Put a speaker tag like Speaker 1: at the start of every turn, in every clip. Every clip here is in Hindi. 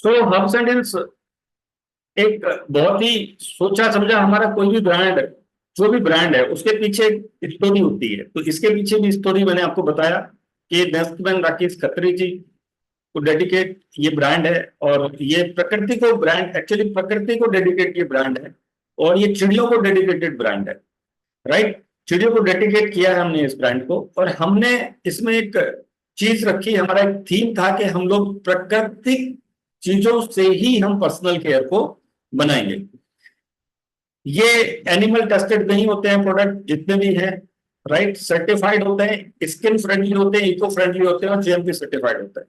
Speaker 1: सो हब्स एंड हिल्स एक बहुत ही सोचा समझा हमारा कोई भी ब्रांड, जो भी ब्रांड है उसके पीछे एक स्टोरी होती है। तो इसके पीछे भी स्टोरी मैंने आपको बताया कि नेस्टमैन राकेश खत्री जी को डेडिकेट ये ब्रांड है। और ये प्रकृति को ब्रांड, एक्चुअली प्रकृति को डेडिकेट ये ब्रांड है। और ये चिड़ियों को डेडिकेटेड ब्रांड है, राइट। चिड़ियों को डेडिकेट किया है हमने इस ब्रांड को। और हमने इसमें एक चीज रखी, हमारा एक थीम था कि हम लोग प्राकृतिक चीजों से ही हम पर्सनल केयर को बनाएंगे। ये एनिमल टेस्टेड नहीं होते हैं प्रोडक्ट जितने भी हैं, राइट। सर्टिफाइड होते हैं, स्किन फ्रेंडली होते हैं, इको फ्रेंडली होते हैं और जीएमपी सर्टिफाइड होते हैं।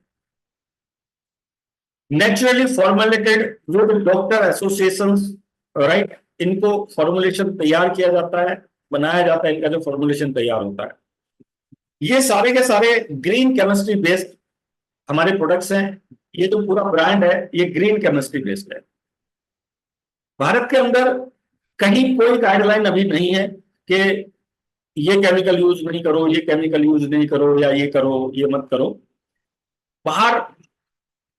Speaker 1: Naturally formulated with doctor association, right. इनको फॉर्मुलेशन तैयार किया जाता है, बनाया जाता है, इनका जो फॉर्मुलेशन तैयार होता है। ये सारे के सारे ग्रीन केमिस्ट्री बेस्ड हमारे प्रोडक्ट्स हैं। ये जो पूरा ब्रांड है ये ग्रीन केमिस्ट्री बेस्ड है। भारत के अंदर कहीं कोई गाइडलाइन अभी नहीं है कि ये केमिकल यूज नहीं करो, ये केमिकल यूज नहीं करो, या ये करो ये मत करो। बाहर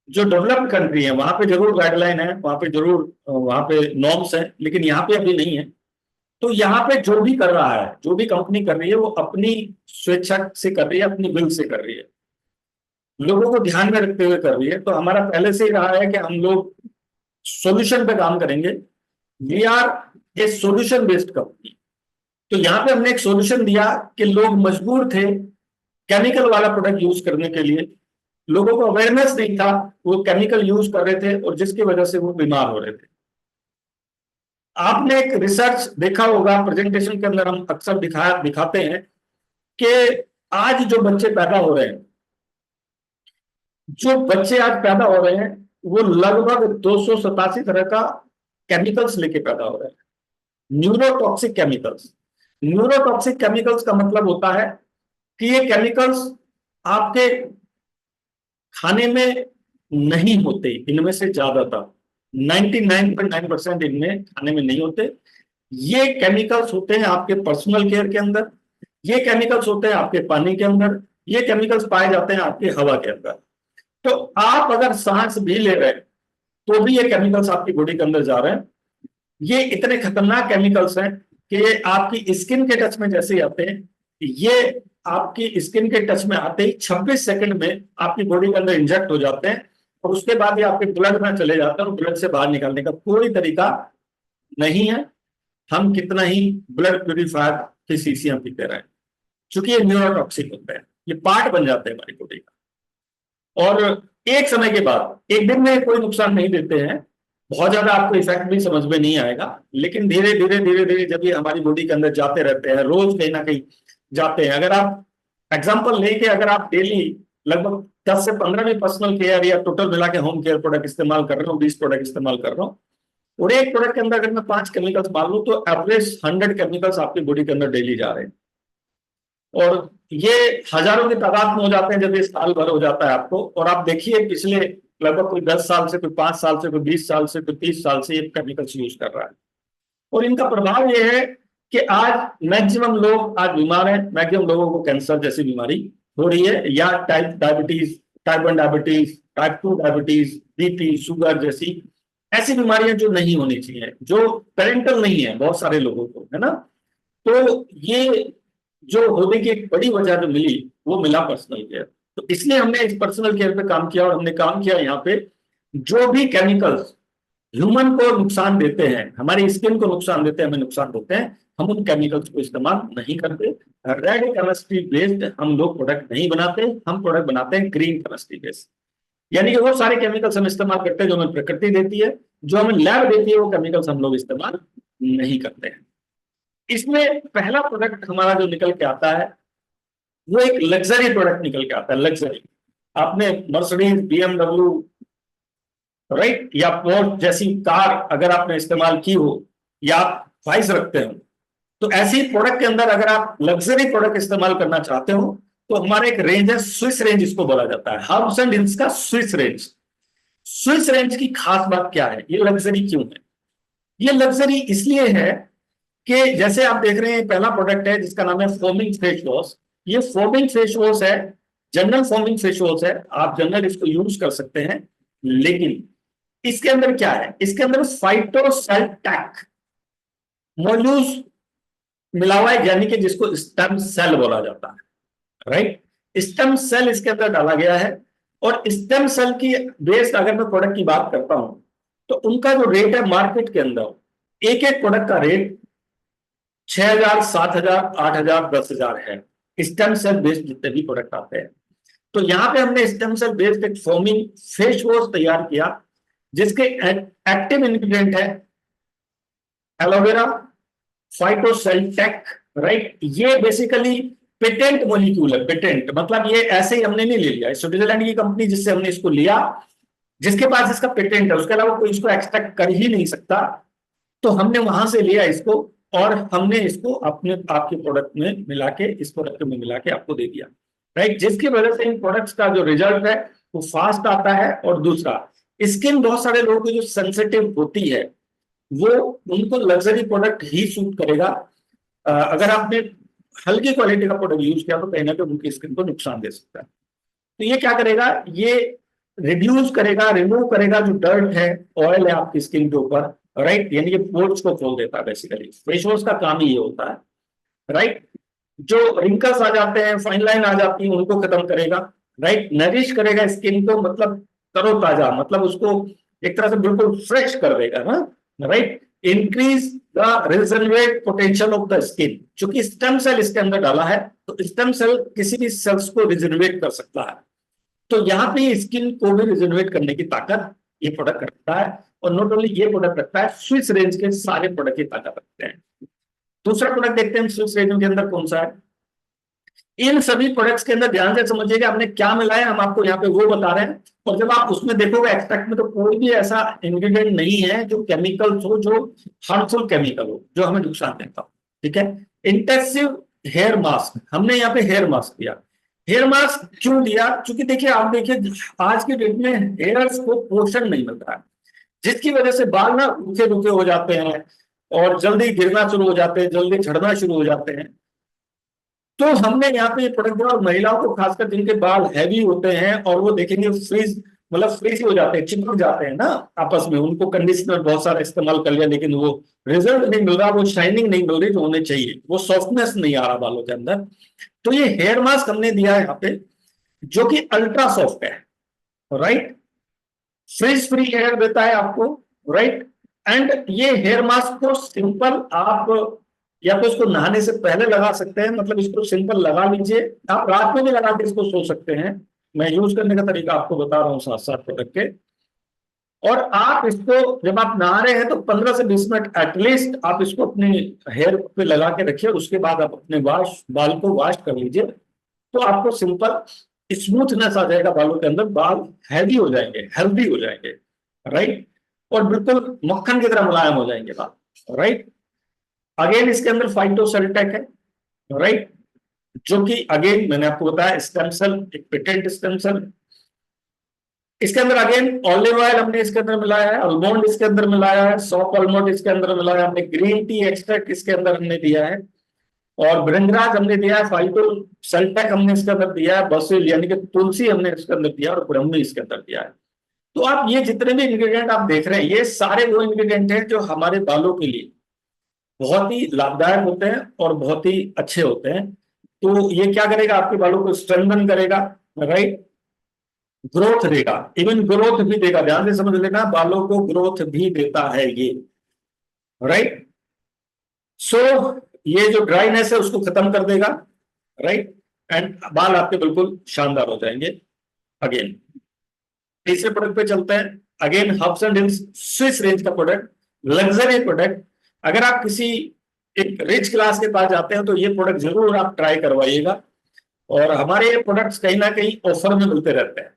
Speaker 1: जो डेवलप्ड कंट्री है वहां पे जरूर गाइडलाइन है, वहां पे जरूर वहां पे नॉर्म्स है, लेकिन यहाँ पे अभी नहीं है। तो यहाँ पे जो भी कर रहा है, जो भी कंपनी कर रही है, वो अपनी स्वेच्छा से कर रही है, अपनी विल से कर रही है, लोगों को ध्यान में रखते हुए कर रही है। तो हमारा पहले से ही रहा है कि हम लोग सॉल्यूशन पे काम करेंगे। We are a solution based company. तो यहाँ पे हमने एक सॉल्यूशन दिया कि लोग मजबूर थे केमिकल वाला प्रोडक्ट यूज करने के लिए। लोगों को अवेयरनेस नहीं था, वो केमिकल यूज कर रहे थे और जिसकी वजह से वो बीमार हो रहे थे। आपने एक रिसर्च देखा होगा, प्रेजेंटेशन के अंदर हम अक्सर दिखाते हैं कि आज जो बच्चे पैदा हो रहे हैं, जो बच्चे आज पैदा हो रहे हैं, वो लगभग 287 तरह का केमिकल्स लेके पैदा हो रहे हैं। Neurotoxic chemicals. न्यूरोटॉक्सिक केमिकल्स का मतलब होता है कि ये केमिकल्स आपके खाने में नहीं होते, इनमें से ज्यादातर 99.9% इनमें खाने में नहीं होते। ये केमिकल्स होते हैं आपके पर्सनल केयर के अंदर, ये केमिकल्स होते हैं आपके पानी के अंदर, ये केमिकल्स पाए जाते हैं आपके हवा के अंदर। तो आप अगर सांस भी ले रहे हैं तो भी ये केमिकल्स आपकी बॉडी के अंदर जा रहे हैं। ये इतने खतरनाक केमिकल्स हैं कि ये आपकी स्किन के टच में जैसे ही आते हैं, ये आपकी स्किन के टच में आते ही 26 सेकंड में आपकी बॉडी के अंदर इंजेक्ट हो जाते हैं और उसके बाद ये आपके ब्लड में चले जाते हैं और ब्लड से बाहर निकालने का कोई तरीका नहीं है। हम कितना ही ब्लड प्यूरिफायर की शीशियां पीते रहे, क्योंकि ये न्यूरोटॉक्सिक होते हैं, ये पार्ट बन जाते हैं हमारी बॉडी का। और एक समय के बाद, एक दिन में कोई नुकसान नहीं देते हैं, बहुत ज्यादा आपको इफेक्ट भी समझ में नहीं आएगा, लेकिन धीरे धीरे धीरे धीरे जब ये हमारी बॉडी के अंदर जाते रहते हैं, रोज कहीं ना कहीं जाते हैं। अगर आप एग्जांपल लेके, अगर आप डेली लगभग 10 से 15 भी पर्सनल केयर या टोटल मिला के होम केयर प्रोडक्ट इस्तेमाल कर रहा हूँ, 20 प्रोडक्ट इस्तेमाल कर रहा हूँ, और एक प्रोडक्ट के अंदर अगर मैं 5 केमिकल्स मान लूँ तो एवरेज 100 केमिकल्स आपकी बॉडी के अंदर डेली जा रहे हैं। और ये हजारों की तादाद में हो जाते हैं जब ये साल भर हो जाता है आपको। और आप देखिए पिछले लगभग कोई 10 साल से, कोई 5 साल से, कोई 20 साल से, कोई 30 साल से ये केमिकल्स यूज कर रहा है। और इनका प्रभाव ये है कि आज मैक्सिमम लोग आज बीमार हैं, मैक्सिमम लोगों को कैंसर जैसी बीमारी हो रही है, या type diabetes, type 1 diabetes, type 2 diabetes, BP, sugar जैसी ऐसी बीमारियां जो नहीं होनी चाहिए, जो पेरेंटल नहीं है बहुत सारे लोगों को, है ना। तो ये जो होने की एक बड़ी वजह जो मिली वो मिला पर्सनल केयर। तो इसलिए हमने इस पर्सनल केयर पे काम किया और हमने काम किया यहाँ पे जो भी केमिकल्स ह्यूमन को नुकसान देते हैं, हमारी स्किन को नुकसान देते हैं, हमें नुकसान देते हैं, हम उन केमिकल्स को इस्तेमाल नहीं करते। रेड केमिस्ट्री बेस्ड हम लोग प्रोडक्ट नहीं बनाते, हम प्रोडक्ट बनाते हैं ग्रीन केमिस्ट्री बेस्ड। यानी कि वो सारे केमिकल्स हम इस्तेमाल करते हैं जो हमें प्रकृति देती है, जो हमें लैब देती है वो केमिकल्स हम लोग इस्तेमाल नहीं करते हैं। इसमें पहला प्रोडक्ट हमारा जो निकल के आता है वो एक लग्जरी प्रोडक्ट निकल के आता है। लग्जरी, आपने मर्सिडीज, बीएमडब्ल्यू, राइट, या पोर्श जैसी कार अगर आपने इस्तेमाल की हो या आप ख्वाहिश रखते हो, तो ऐसी प्रोडक्ट के अंदर अगर आप लग्जरी प्रोडक्ट इस्तेमाल करना चाहते हो तो हमारा एक रेंज है, स्विस रेंज इसको बोला जाता है, हर्ब्स एंड हिल्स का स्विस रेंज। स्विस रेंज की खास बात क्या है, ये लग्जरी क्यों है? ये लग्जरी इसलिए है कि जैसे आप देख रहे हैं पहला प्रोडक्ट है जिसका नाम है फोमिंग फेस वॉश। ये फोमिंग फेस वॉश है, जनरल फोमिंग फेस वॉश है, आप जनरल इसको यूज कर सकते हैं, लेकिन इसके अंदर क्या है, इसके अंदर फाइटोसैल्टैक मोल्यूस मिला हुआ है, यानी कि जिसको स्टेम सेल बोला जाता है, राइट। स्टेम सेल इसके अंदर डाला गया है। और स्टेम सेल की बेस्ड अगर मैं प्रोडक्ट की बात करता हूं तो उनका जो रेट है मार्केट के अंदर, एक एक प्रोडक्ट का रेट 6,000, 7,000, 8,000, 10,000 है, स्टेम सेल बेस्ड जितने भी प्रोडक्ट आते हैं। तो यहां पे हमने स्टेम सेल बेस्ड एक फोमिंग फेस वॉश तैयार किया, जिसके एक्टिव इंग्रेडिएंट है एलोवेरा, फाइटोसैल्टैक, राइट। ये बेसिकली पेटेंट मॉलिक्यूल है, पेटेंट मतलब ये ऐसे ही हमने नहीं ले लिया, स्विट्जरलैंड की कंपनी जिससे हमने इसको लिया, जिसके पास इसका पेटेंट है, उसके अलावा कोई इसको एक्सट्रैक्ट कर ही नहीं सकता। तो हमने वहां से लिया इसको और हमने इसको अपने आपके प्रोडक्ट में मिला के, इस प्रोडक्ट में मिला के आपको दे दिया, राइट। जिसकी वजह से इन प्रोडक्ट्स का जो रिजल्ट है वो फास्ट आता है। और दूसरा, स्किन बहुत सारे लोगों की जो सेंसिटिव होती है वो, उनको लग्जरी प्रोडक्ट ही सूट करेगा। अगर आपने हल्की क्वालिटी का प्रोडक्ट यूज किया तो कहीं ना कहीं उनकी स्किन को नुकसान दे सकता है। तो ये क्या करेगा, ये रिड्यूस करेगा, रिमूव करेगा जो डर्ट है, ऑयल है आपकी स्किन के ऊपर, राइट। यानी कि पोर्स को खोल देता है, बेसिकली फेस वॉश का काम ही ये होता है, राइट। जो रिंकल्स आ जाते हैं, फाइन लाइन आ जाती है, उनको खत्म करेगा, राइट। नरिश करेगा स्किन को, मतलब तरोताजा, मतलब उसको एक तरह से बिल्कुल फ्रेश कर देगा ना, right. Increase the regenerate potential of the skin, चूंकि स्टेम सेल इसके अंदर डाला है तो स्टेम सेल किसी भी सेल्स को रिजनरेट कर सकता है। तो यहाँ पे स्किन को भी रिजनरेट करने की ताकत ये प्रोडक्ट रखता है। और नॉट ओनली ये प्रोडक्ट रखता है, स्विस रेंज के सारे प्रोडक्ट की ताकत रखते हैं। दूसरा प्रोडक्ट देखते हैं स्विस रेंज के अंदर कौन सा है। इन सभी प्रोडक्ट्स के अंदर ध्यान से समझिएगा हमने क्या मिलाया, हम आपको यहाँ पे वो बता रहे हैं। और जब आप उसमें देखोगे एक्सट्रैक्ट में, तो कोई भी ऐसा इंग्रेडिएंट नहीं है जो केमिकल्स हो, जो हार्मफुल केमिकल हो, जो हमें नुकसान देता हो, ठीक है। इंटेंसिव हेयर मास्क, हमने यहाँ पे हेयर मास्क दिया। हेयर मास्क क्यों दिया, क्योंकि देखिए आप देखिए आज के डेट में हेयर्स को पोषण नहीं मिल रहा है, जिसकी वजह से बाल ना रूखे रूखे हो जाते हैं और जल्दी गिरना शुरू हो जाते हैं, जल्दी झड़ना शुरू हो जाते हैं। तो हमने यहाँ पे प्रोडक्ट दिया, और महिलाओं को खासकर जिनके बाल हैवी होते हैं और वो देखेंगे फ्रीज, मतलब फ्रीज हो जाते हैं, चिपक जाते हैं ना आपस में, उनको कंडीशनर बहुत सारा इस्तेमाल कर लिया लेकिन वो रिजल्ट नहीं मिल रहा, वो शाइनिंग नहीं मिल रही जो होने चाहिए, वो सॉफ्टनेस नहीं आ रहा बालों के अंदर। तो ये हेयर मास्क हमने दिया है यहाँ पे, जो कि अल्ट्रा सॉफ्ट है, राइट। फ्रिज फ्री हेयर देता है आपको, राइट। एंड ये हेयर मास्क को सिंपल आप या तो इसको नहाने से पहले लगा सकते हैं, मतलब इसको सिंपल लगा लीजिए, आप रात में भी लगा के इसको सो सकते हैं। मैं यूज करने का तरीका आपको बता रहा हूँ साथ साथ प्रोडक्ट के। और आप इसको जब आप नहा रहे हैं तो 15 से 20 मिनट एटलीस्ट आप इसको अपने हेयर पे लगा के रखिए, उसके बाद आप अपने बाल को वॉश कर लीजिए, तो आपको सिंपल स्मूथनेस आ जाएगा बालों के अंदर, बाल हैवी हो जाएंगे, हेल्दी हो जाएंगे, राइट। और बिल्कुल मक्खन की तरह मुलायम हो जाएंगे बाल, राइट। अगेन इसके अंदर फाइटोसैल्टैक है, राइट, जो कि अगेन मैंने आपको बताया स्टेम सेल, एक पेटेंट स्टेम सेल। इसके अंदर अगेन ऑलिव ऑयल हमने इसके अंदर मिलाया है, आलमंड इसके अंदर मिलाया है, सॉफ्ट आलमंड इसके अंदर मिलाया है हमने, ग्रीन टी एक्सट्रैक्ट इसके अंदर हमने दिया है, और भृंगराज हमने दिया है, फाइटोसैल्टैक हमने इसके अंदर दिया है, बसिल यानी कि तुलसी हमने इसके अंदर दिया है, और ब्रह्मी इसके अंदर दिया है। तो आप ये जितने भी इंग्रेडिएंट आप देख रहे हैं, ये सारे वो इंग्रेडिएंट हैं जो हमारे बालों के लिए बहुत ही लाभदायक होते हैं और बहुत ही अच्छे होते हैं। तो ये क्या करेगा, आपके बालों को स्ट्रेंथन करेगा, राइट, ग्रोथ देगा, इवन ग्रोथ भी देगा, ध्यान से समझ लेना, बालों को ग्रोथ भी देता है ये, राइट। सो ये जो ड्राइनेस है उसको खत्म कर देगा, राइट, एंड बाल आपके बिल्कुल शानदार हो जाएंगे। अगेन तीसरे प्रोडक्ट पे चलते हैं। Again herbs and hills swiss range का प्रोडक्ट, लग्जरी प्रोडक्ट। अगर आप किसी एक रिच क्लास के पास जाते हैं तो ये प्रोडक्ट जरूर आप ट्राई करवाइएगा। और हमारे ये प्रोडक्ट्स कहीं ना कहीं ऑफर में मिलते रहते हैं।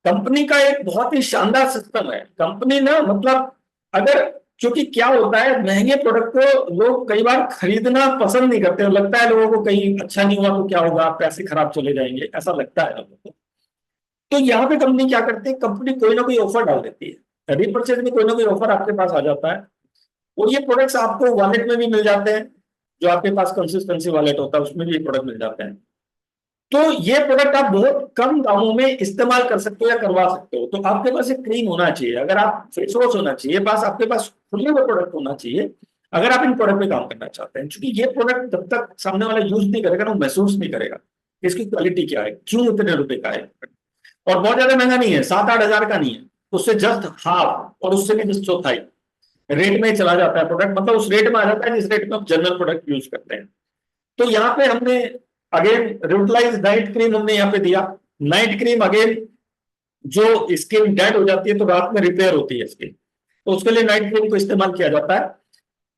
Speaker 1: कंपनी का एक बहुत ही शानदार सिस्टम है। कंपनी ना, मतलब अगर, क्योंकि क्या होता है, महंगे प्रोडक्ट को लोग कई बार खरीदना पसंद नहीं करते, लगता है लोगों को कहीं अच्छा नहीं हुआ तो क्या होगा, पैसे खराब चले जाएंगे, ऐसा लगता है लोगों को। तो यहाँ पे कंपनी क्या करती है, कंपनी कोई ना कोई ऑफर डाल देती है, रीपरचेज में कोई ना कोई ऑफर आपके पास आ जाता है, और ये प्रोडक्ट्स आपको वॉलेट में भी मिल जाते हैं, जो आपके पास कंसिस्टेंसी वॉलेट होता है उसमें भी ये प्रोडक्ट मिल जाते हैं। तो ये प्रोडक्ट आप बहुत कम दामों में इस्तेमाल कर सकते हो या करवा सकते हो। तो आपके पास एक क्रीम होना चाहिए, अगर आप फेस वॉश होना चाहिए, बस आपके पास खुले हुए प्रोडक्ट होना चाहिए अगर आप इन प्रोडक्ट पे काम करना चाहते हैं। क्योंकि ये प्रोडक्ट जब तक सामने वाला यूज नहीं करेगा ना, वो महसूस नहीं करेगा इसकी क्वालिटी क्या है, क्यों इतने रुपए का है। और बहुत ज्यादा महंगा नहीं है, 7-8 हजार का नहीं है, उससे जस्ट हाफ और उससे भी जस्ट चौथाई रेट में चला जाता है प्रोडक्ट। मतलब उस रेट में आ जाता है जिस रेट में आप जनरल प्रोडक्ट यूज करते हैं। तो यहाँ पे हमने अगेन रिवटलाइज नाइट क्रीम हमने यहाँ पे दिया। नाइट क्रीम अगेन जो स्किन डेड हो जाती है तो रात में रिपेयर होती है स्किन, तो उसके लिए नाइट क्रीम को इस्तेमाल किया जाता है।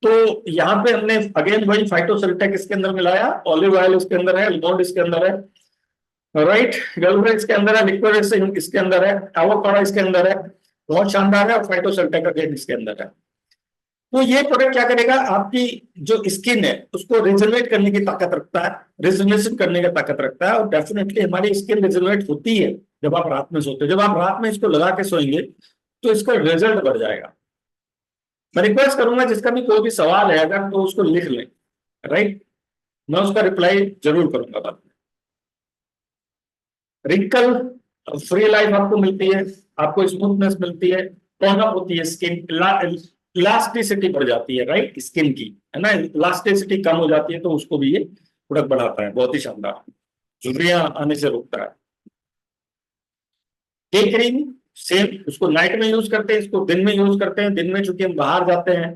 Speaker 1: तो यहाँ पे हमने अगेन वही फाइटोसल्टेक इसके अंदर मिलाया, ऑलिव ऑयल इसके अंदर है, आलमंड इसके अंदर है, राइट, गलुरा इसके अंदर है, लिक्विड इसके अंदर है, एवोकाडो इसके अंदर है, बहुत शानदार है, और फाइटोसल्टेक अगेन इसके अंदर है। तो ये प्रोडक्ट क्या करेगा, आपकी जो स्किन है उसको रिजनरेट करने की ताकत रखता है, रिजनरेशन करने की ताकत रखता है। और डेफिनेटली हमारी स्किन रिजनरेट होती है जब आप रात में सोते हो। जब आप रात में इसको लगा के सोएंगे तो इसका रिजल्ट बढ़ जाएगा। मैं रिक्वेस्ट करूंगा जिसका भी कोई भी सवाल है अगर तो उसको लिख लें, राइट, मैं उसका रिप्लाई जरूर करूंगा बाद में। रिंकल फ्री लाइफ आपको मिलती है, आपको स्मूथनेस मिलती है, टोन अप होती है स्किन, इलास्टिसिटी बढ़ जाती है, राइट, स्किन की, है ना, इलास्टिसिटी कम हो जाती है तो उसको भी ये प्रोडक्ट बढ़ाता है, बहुत ही शानदार, झुर्रियां आने से रोकता है। डे क्रीम सेम, उसको नाइट में यूज करते हैं, इसको दिन में यूज करते हैं। दिन में चूंकि हम बाहर जाते हैं,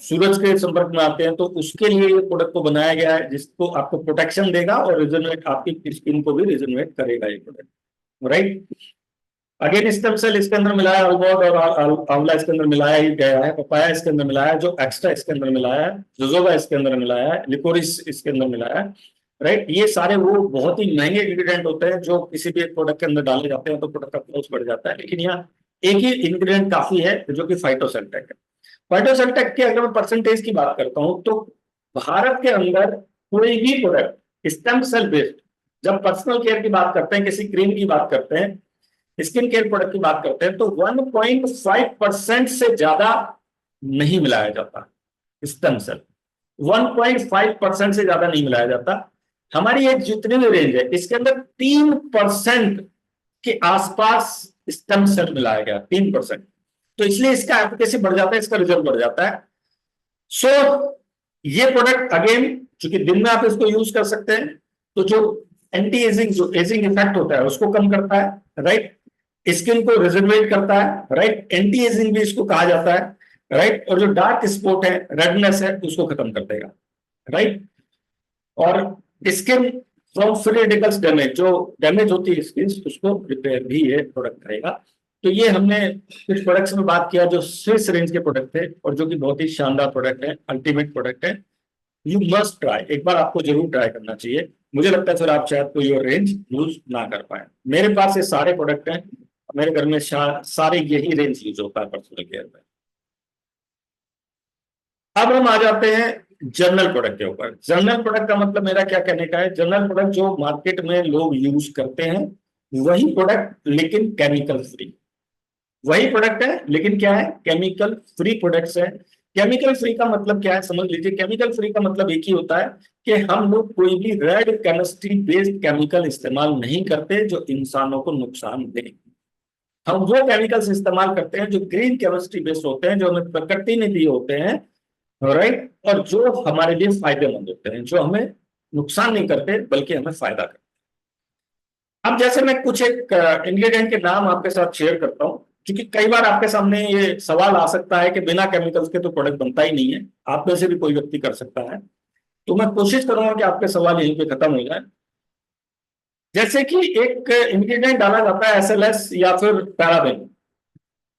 Speaker 1: सूरज के संपर्क में आते हैं, तो उसके लिए ये प्रोडक्ट को बनाया गया है जिसको आपको प्रोटेक्शन देगा और रिजनरेट, आपकी स्किन को भी रिजनरेट करेगा ये product, right. Again stem cell इसके अंदर मिलाया, अल्बोर्ड और आंवला इसके अंदर मिलाया ही गया है, पपाया इसके अंदर मिलाया है, जो एक्स्ट्रा इसके अंदर मिलाया है, जोजोबा इसके अंदर मिलाया है, लिकोरिस इसके अंदर मिलाया है, राइट। ये सारे वो बहुत ही महंगे इंग्रेडिएंट होते हैं जो किसी भी प्रोडक्ट के अंदर डाले जाते हैं तो प्रोडक्ट का कॉस्ट बढ़ जाता है। लेकिन यहाँ एक ही इंग्रेडिएंट काफी है जो कि फाइटोसल्टेक है। फाइटोसल्टेक के अगर मैं परसेंटेज की बात करता हूं तो भारत के अंदर कोई भी प्रोडक्ट स्टेम सेल बेस्ड, जब पर्सनल केयर की बात करते हैं, किसी क्रीम की बात करते हैं, स्किन केयर प्रोडक्ट की बात करते हैं, तो 1.5% से ज्यादा नहीं मिलाया जाता स्टेम सेल। 1.5% से ज्यादा नहीं मिलाया जाता। हमारी ये जितनी भी रेंज है इसके अंदर 3% के आसपास स्टेम सेल मिलाया गया, 3%। तो इसलिए इसका एफिकेसी बढ़ जाता है, इसका रिजल्ट बढ़ जाता है। सो ये प्रोडक्ट अगेन चूंकि दिन में आप इसको यूज कर सकते हैं, तो जो एंटी एजिंग, जो एजिंग इफेक्ट होता है उसको कम करता है, राइट, स्किन को रिजनरेट करता है, राइट, एंटी एजिंग भी इसको कहा जाता है, राइट, और जो डार्क स्पॉट है, रेडनेस है, उसको खत्म कर देगा, राइट। और skin from free radicals damage, जो डैमेज होती है स्किन, उसको रिपेयर भी ये प्रोडक्ट करेगा। तो ये हमने कुछ प्रोडक्ट्स में बात किया जो स्विस रेंज के प्रोडक्ट थे और जो कि बहुत ही शानदार प्रोडक्ट है, अल्टीमेट प्रोडक्ट है। यू मस्ट ट्राई, एक बार आपको जरूर ट्राई करना चाहिए। मुझे लगता है फिर आप शायद कोई और रेंज यूज ना कर पाए। मेरे पास ये सारे प्रोडक्ट हैं, मेरे घर में सारे यही रेंज यूज होता है पर्सनल केयर में। अब हम आ जाते हैं जनरल प्रोडक्ट के ऊपर। जनरल प्रोडक्ट का मतलब मेरा क्या कहने का है, जनरल प्रोडक्ट जो मार्केट में लोग यूज करते हैं वही प्रोडक्ट, लेकिन केमिकल फ्री। वही प्रोडक्ट है लेकिन क्या है, केमिकल फ्री प्रोडक्ट्स है। केमिकल फ्री का मतलब क्या है समझ लीजिए। केमिकल फ्री का मतलब एक ही होता है कि हम लोग कोई भी रेड केमिस्ट्री बेस्ड केमिकल इस्तेमाल नहीं करते जो इंसानों को नुकसान दे। हम वो केमिकल्स इस्तेमाल करते हैं जो ग्रीन केमिस्ट्री बेस्ड होते हैं, जो हमें प्रकृति ने दिए होते हैं, राइट, और जो हमारे लिए फायदेमंद होते हैं, जो हमें नुकसान नहीं करते बल्कि हमें फायदा करते हैं। अब जैसे मैं कुछ एक इंग्रेडिएंट के नाम आपके साथ शेयर करता हूं, क्योंकि कई बार आपके सामने ये सवाल आ सकता है कि बिना केमिकल्स के तो प्रोडक्ट बनता ही नहीं है, आप में से भी कोई व्यक्ति कर सकता है। तो मैं कोशिश करूंगा कि आपके सवाल यहीं पे खत्म हो जाए। जैसे कि एक इंग्रेडिएंट डाला जाता है SLS या फिर पैराबेन,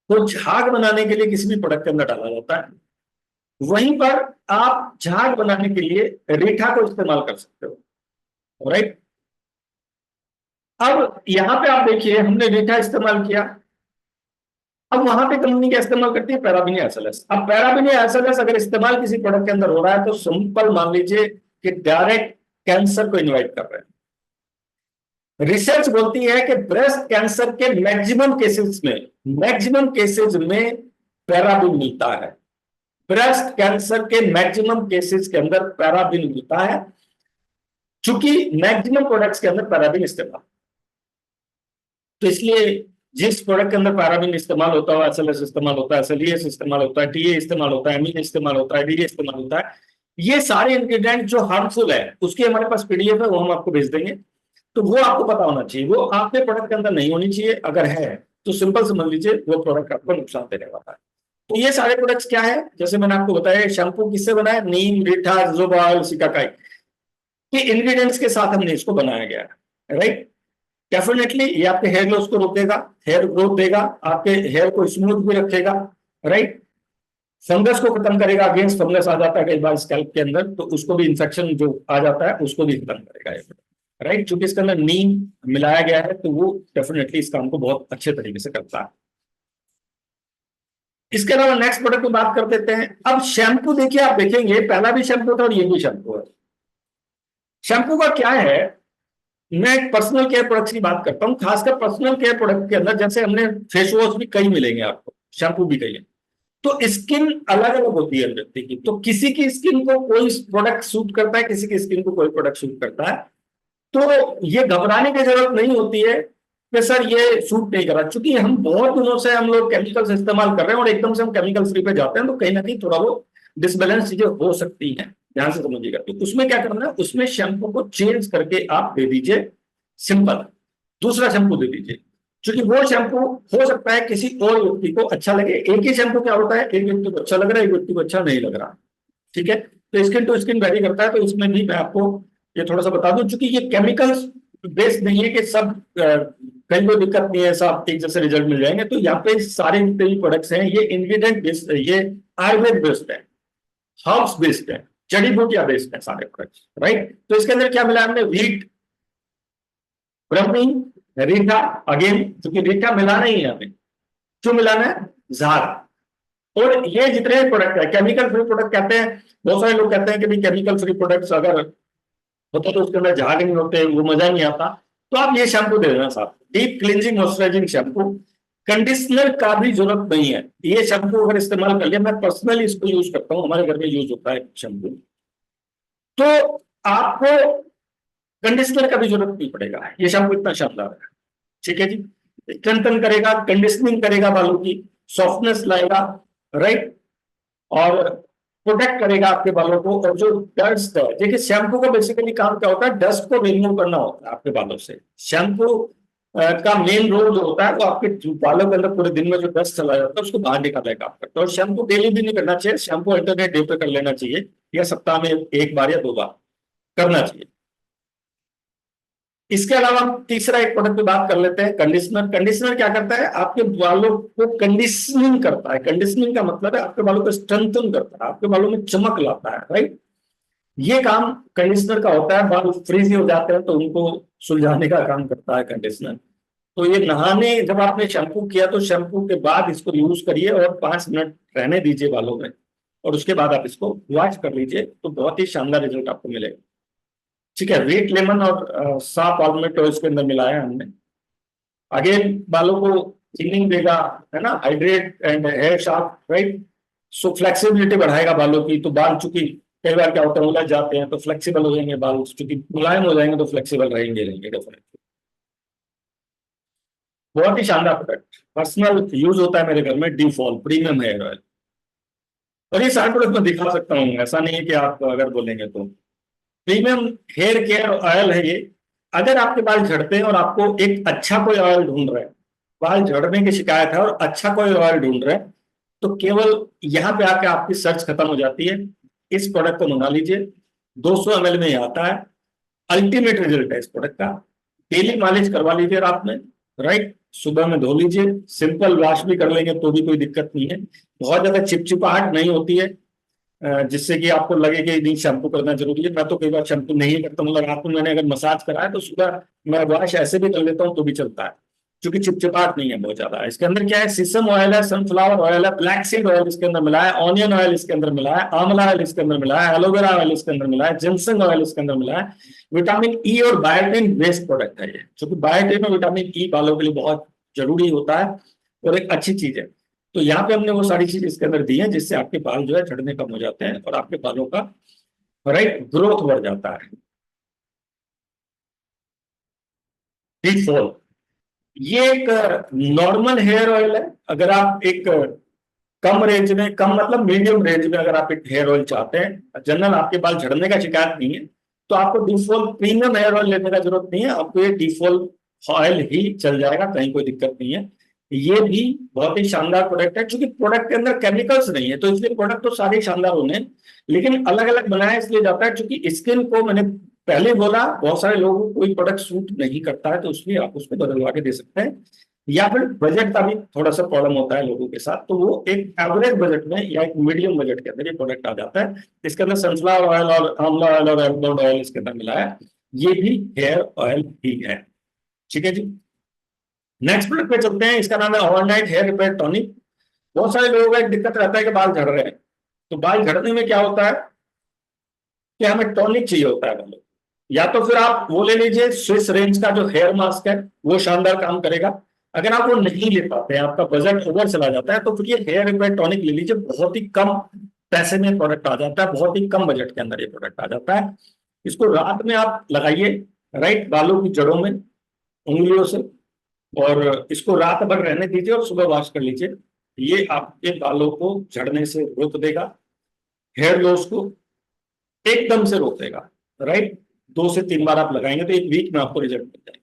Speaker 1: तो झाग बनाने के लिए किसी भी प्रोडक्ट के अंदर डाला जाता है। वहीं पर आप झाग बनाने के लिए रीठा को इस्तेमाल कर सकते हो, राइट। अब यहां पे आप देखिए हमने रीठा इस्तेमाल किया, अब वहां पे कंपनी क्या इस्तेमाल करती है, पैराबेनिया SLS। अब पैराबेनिया SLS अगर इस्तेमाल किसी प्रोडक्ट के अंदर हो रहा है तो सिंपल मान लीजिए कि डायरेक्ट कैंसर को इनवाइट कर रहे हैं। रिसर्च बोलती है कि ब्रेस्ट कैंसर के मैक्सिमम केसेस में पैराबिन मिलता है। ब्रेस्ट कैंसर के मैक्सिमम केसेस के अंदर पैराबिन मिलता है। चूंकि मैक्सिमम प्रोडक्ट्स के अंदर पैराबीन इस्तेमाल, तो इसलिए जिस प्रोडक्ट के अंदर पैराबीन इस्तेमाल होता है, एसएलएस इस्तेमाल होता है, एसएलईएस इस्तेमाल होता है, टीए इस्तेमाल होता है, एमीन इस्तेमाल होता है, डीडीए इस्तेमाल होता है, ये सारे इंग्रेडिएंट जो हार्मफुल है उसकी हमारे पास पीडीएफ है, वो हम आपको भेज देंगे। तो वो आपको पता होना चाहिए, वो आपके प्रोडक्ट के अंदर नहीं होनी चाहिए। अगर है तो सिंपल समझ लीजिए वो प्रोडक्ट आपको नुकसान देने वाला है। तो ये सारे प्रोडक्ट्स क्या है, जैसे मैंने आपको बताया, शैम्पू किससे बना है, नीम, रीठा, जोबा ऑयल, सिकाकाई के इंग्रेडिएंट्स के साथ हमने इसको बनाया गया है, राइट। डेफिनेटली ये आपके हेयर लॉस को रोकेगा, हेयर ग्रोथ देगा, आपके हेयर को स्मूथ भी रखेगा, राइट। फंगस को खत्म करेगा, अगेंस्ट फंगस आ जाता है कई बार स्कैल्प के अंदर, तो उसको भी इंफेक्शन जो आ जाता है उसको भी खत्म करेगा ये, राइट। क्योंकि इसके अंदर नीम मिलाया गया है तो वो डेफिनेटली इस काम को बहुत अच्छे तरीके से करता है। इसके अलावा नेक्स्ट प्रोडक्ट की बात कर देते हैं। अब शैम्पू देखिए, आप देखेंगे पहला भी शैम्पू था और ये भी शैम्पू है। शैम्पू का क्या है, मैं एक पर्सनल केयर प्रोडक्ट्स की बात करता हूं, खासकर पर्सनल केयर प्रोडक्ट के अंदर जैसे हमने फेस वॉश भी कई मिलेंगे आपको, शैम्पू भी कई है। तो स्किन अलग अलग होती है व्यक्ति की, तो किसी की स्किन को कोई प्रोडक्ट सूट करता है, किसी की स्किन को कोई प्रोडक्ट सूट करता है। तो ये घबराने की जरूरत नहीं होती है कि सर ये सूट नहीं कर रहा, क्योंकि हम बहुत दिनों से हम लोग केमिकल्स इस्तेमाल कर रहे हैं और एकदम से हम केमिकल फ्री पे जाते हैं, तो कहीं ना कहीं थोड़ा वो डिसबैलेंस चीजें हो सकती हैं, ध्यान से समझिएगा। तो उसमें क्या करना है, उसमें शैम्पू को चेंज करके आप दे दीजिए, सिंपल दूसरा शैम्पू दे दीजिए। क्योंकि वो शैम्पू हो सकता है किसी और व्यक्ति को अच्छा लगे। एक ही शैम्पू क्या होता है, एक व्यक्ति को अच्छा लग रहा है, एक व्यक्ति को अच्छा नहीं लग रहा, ठीक है। तो स्किन टू स्किन वेरी करता है। तो इसमें भी मैं आपको ये थोड़ा सा बता दूं, चूंकि ये केमिकल्स बेस्ड नहीं है कि सब कहीं कोई दिक्कत नहीं है, सब एक जैसे रिजल्ट मिल जाएंगे। तो यहाँ पे सारे जितने भी प्रोडक्ट्स हैं ये इंग्रेडिएंट बेस्ड, ये आयुर्वेद बेस्ड है, हर्ब्स बेस्ड है, जड़ी बूटियां बेस्ड है सारे प्रोडक्ट्स, राइट। तो इसके अंदर क्या मिला हमने, व्हीट, ब्रह्मी, रीठा, अगेन क्योंकि रीठा मिलाना ही है हमें, क्यों मिलाना है, झाग। और ये जितने प्रोडक्ट है केमिकल फ्री प्रोडक्ट कहते हैं। बहुत सारे लोग कहते हैं कि भी केमिकल फ्री प्रोडक्ट्स अगर होता तो उसके अंदर झाग नहीं होते, वो मजा नहीं आता। तो आप ये शैम्पू दे देना साहब, deep cleansing moisturising shampoo, conditioner का भी जरूरत नहीं है। ये शैम्पू अगर इस्तेमाल कर लिया, मैं पर्सनली इसको यूज करता हूँ, हमारे घर में यूज होता है शैम्पू, तो आपको कंडीशनर का भी जरूरत नहीं पड़ेगा। ये शैम्पू इतना शानदार है, ठीक है जी। स्ट्रेंथन करेगा, कंडीशनिंग करेगा, बालों की सॉफ्टनेस लाएगा, राइट, और प्रोटेक्ट करेगा आपके बालों को। और जो डस्ट है, देखिए शैम्पू का बेसिकली काम क्या होता है, डस्ट को रिमूव करना होता है आपके बालों से। शैम्पू का मेन रोल जो होता है वो आपके बालों के अंदर पूरे दिन में जो डस्ट चला जाता है उसको बाहर निकालने का काम करता है। और शैम्पू डेली भी नहीं करना चाहिए, शैम्पू अल्टरनेट डे पे कर लेना चाहिए, या सप्ताह में एक बार या दो बार करना चाहिए। इसके अलावा हम तीसरा एक प्रोडक्ट की बात कर लेते हैं, कंडीशनर। कंडीशनर क्या करता है, आपके बालों को कंडीशनिंग करता है। कंडीशनिंग का मतलब है आपके बालों को स्ट्रेंथन करता है, आपके बालों में चमक लाता है, राइट। ये काम कंडीशनर का होता है। बाल फ्रीजी हो जाते हैं तो उनको सुलझाने का काम करता है कंडीशनर। तो ये नहाने, जब आपने शैम्पू किया तो शैम्पू के बाद इसको यूज करिए और 5 मिनट रहने दीजिए बालों में, और उसके बाद आप इसको वॉश कर लीजिए, तो बहुत ही शानदार रिजल्ट आपको मिलेगा, ठीक है। व्हीट, लेमन और साफ ऑलमेट इसके अंदर मिलाया है हमने। अगेन बालों को थिनिंग देगा, है ना, hydrate and hair sharp, right. So flexibility बढ़ाएगा बालों की। तो बाल चूंकि कई बार क्या होता है उलझ जाते हैं, तो फ्लेक्सिबल हो जाएंगे बाल, चूंकि मुलायम हो जाएंगे तो फ्लेक्सिबल रहेंगे रहेंगे डेफिनेटली। बहुत ही शानदार प्रोडक्ट, पर्सनल यूज होता है मेरे घर में, D fall premium hair oil. और ये सारे प्रोडक्ट मैं दिखा सकता हूँ, ऐसा नहीं है कि आप अगर बोलेंगे तो। प्रीमियम हेयर केयर ऑयल है ये। अगर आपके बाल झड़ते हैं और आपको एक अच्छा कोई ऑयल ढूंढ रहे हैं, बाल झड़ने की शिकायत है और अच्छा कोई ऑयल ढूंढ रहे हैं, तो केवल यहाँ पे आके आपकी सर्च खत्म हो जाती है। इस प्रोडक्ट को मंगा लीजिए, 200 ml में ये आता है। अल्टीमेट रिजल्ट है इस प्रोडक्ट का। डेली मालिश करवा लीजिए रात में, राइट, सुबह में धो लीजिए, सिंपल वॉश भी कर लेंगे तो भी कोई दिक्कत नहीं है। बहुत ज्यादा चिपचिपाहट नहीं होती है जिससे कि आपको लगे कि नहीं शैम्पू करना जरूरी है। मैं तो कई बार शैम्पू नहीं करता, मतलब रात में मैंने अगर मसाज करा है तो सुबह मैं वॉश ऐसे भी कर लेता हूँ तो भी चलता है, क्योंकि चिपचिपाहट नहीं है बहुत ज्यादा। इसके अंदर क्या है, सीसम ऑयल है, सनफ्लावर ऑयल है, फ्लैक्स सीड ऑयल इसके अंदर मिला है, ऑनियन ऑयल इसके अंदर मिला है, आंवला ऑयल इसके अंदर मिला है, एलोवेरा ऑयल इसके अंदर मिला है, जिनसंग ऑयल इसके अंदर मिला है। विटामिन ई और बायोटिन बेस्ड प्रोडक्ट है ये, क्योंकि बायोटिन और विटामिन ई बालों के लिए बहुत जरूरी होता है और एक अच्छी चीज है। तो यहाँ पे हमने वो सारी चीज इसके अंदर दी है जिससे आपके बाल जो है झड़ने कम हो जाते हैं और आपके बालों का, राइट, ग्रोथ बढ़ जाता है। डीफॉल, ये एक नॉर्मल हेयर ऑयल है। अगर आप एक कम रेंज में, कम मतलब मीडियम रेंज में अगर आप एक हेयर ऑयल चाहते हैं, जनरल आपके बाल झड़ने का शिकायत नहीं है, तो आपको डीफॉल प्रीमियम हेयर ऑयल लेने का जरूरत नहीं है, आपको ये डीफॉल ऑयल ही चल जाएगा, कहीं कोई दिक्कत नहीं है। ये भी बहुत ही शानदार प्रोडक्ट है, क्योंकि प्रोडक्ट के अंदर केमिकल्स नहीं है, तो इसलिए प्रोडक्ट तो सारे शानदार होने हैं, लेकिन अलग अलग बनाया इसलिए जाता है क्योंकि स्किन को, मैंने पहले बोला, बहुत सारे लोगों को कोई प्रोडक्ट सूट नहीं करता है, तो इसलिए आप उसको बदलवा के दे सकते हैं। या फिर बजट का भी थोड़ा सा प्रॉब्लम होता है लोगों के साथ, तो वो एक एवरेज बजट में या एक मीडियम बजट के अंदर ये प्रोडक्ट आ जाता है। इसके अंदर सनफ्लावर ऑयल और आंवला ऑयल और एल्मंड ऑयल इसके अंदर मिला है। ये भी हेयर ऑयल ही है। ठीक है जी। नेक्स्ट प्रोडक्ट पे चलते हैं, इसका नाम है ओवरनाइट हेयर रिपेयर टॉनिक। बहुत सारे लोगों का एक दिक्कत रहता है कि बाल झड़ रहे हैं, तो बाल झड़ने में क्या होता है कि हमें टॉनिक चाहिए होता है बालों। या तो फिर आप वो ले लीजिए, स्विस रेंज का जो हेयर मास्क है, वो शानदार काम करेगा। अगर आप वो नहीं ले पाते हैं, आपका बजट ओवर चला जाता है, तो फिर ये हेयर रिपेयर टॉनिक ले लीजिए, बहुत ही कम पैसे में प्रोडक्ट आ जाता है, बहुत ही कम बजट के अंदर ये प्रोडक्ट आ जाता है। इसको रात में आप लगाइए, राइट, बालों की जड़ों में, उंगलियों से, और इसको रात भर रहने दीजिए और सुबह वॉश कर लीजिए। ये आपके बालों को झड़ने से रोक देगा, हेयर लॉस को एकदम से रोक देगा, राइट। 2 से 3 बार आप लगाएंगे तो एक वीक में आपको रिजल्ट मिल जाएगा।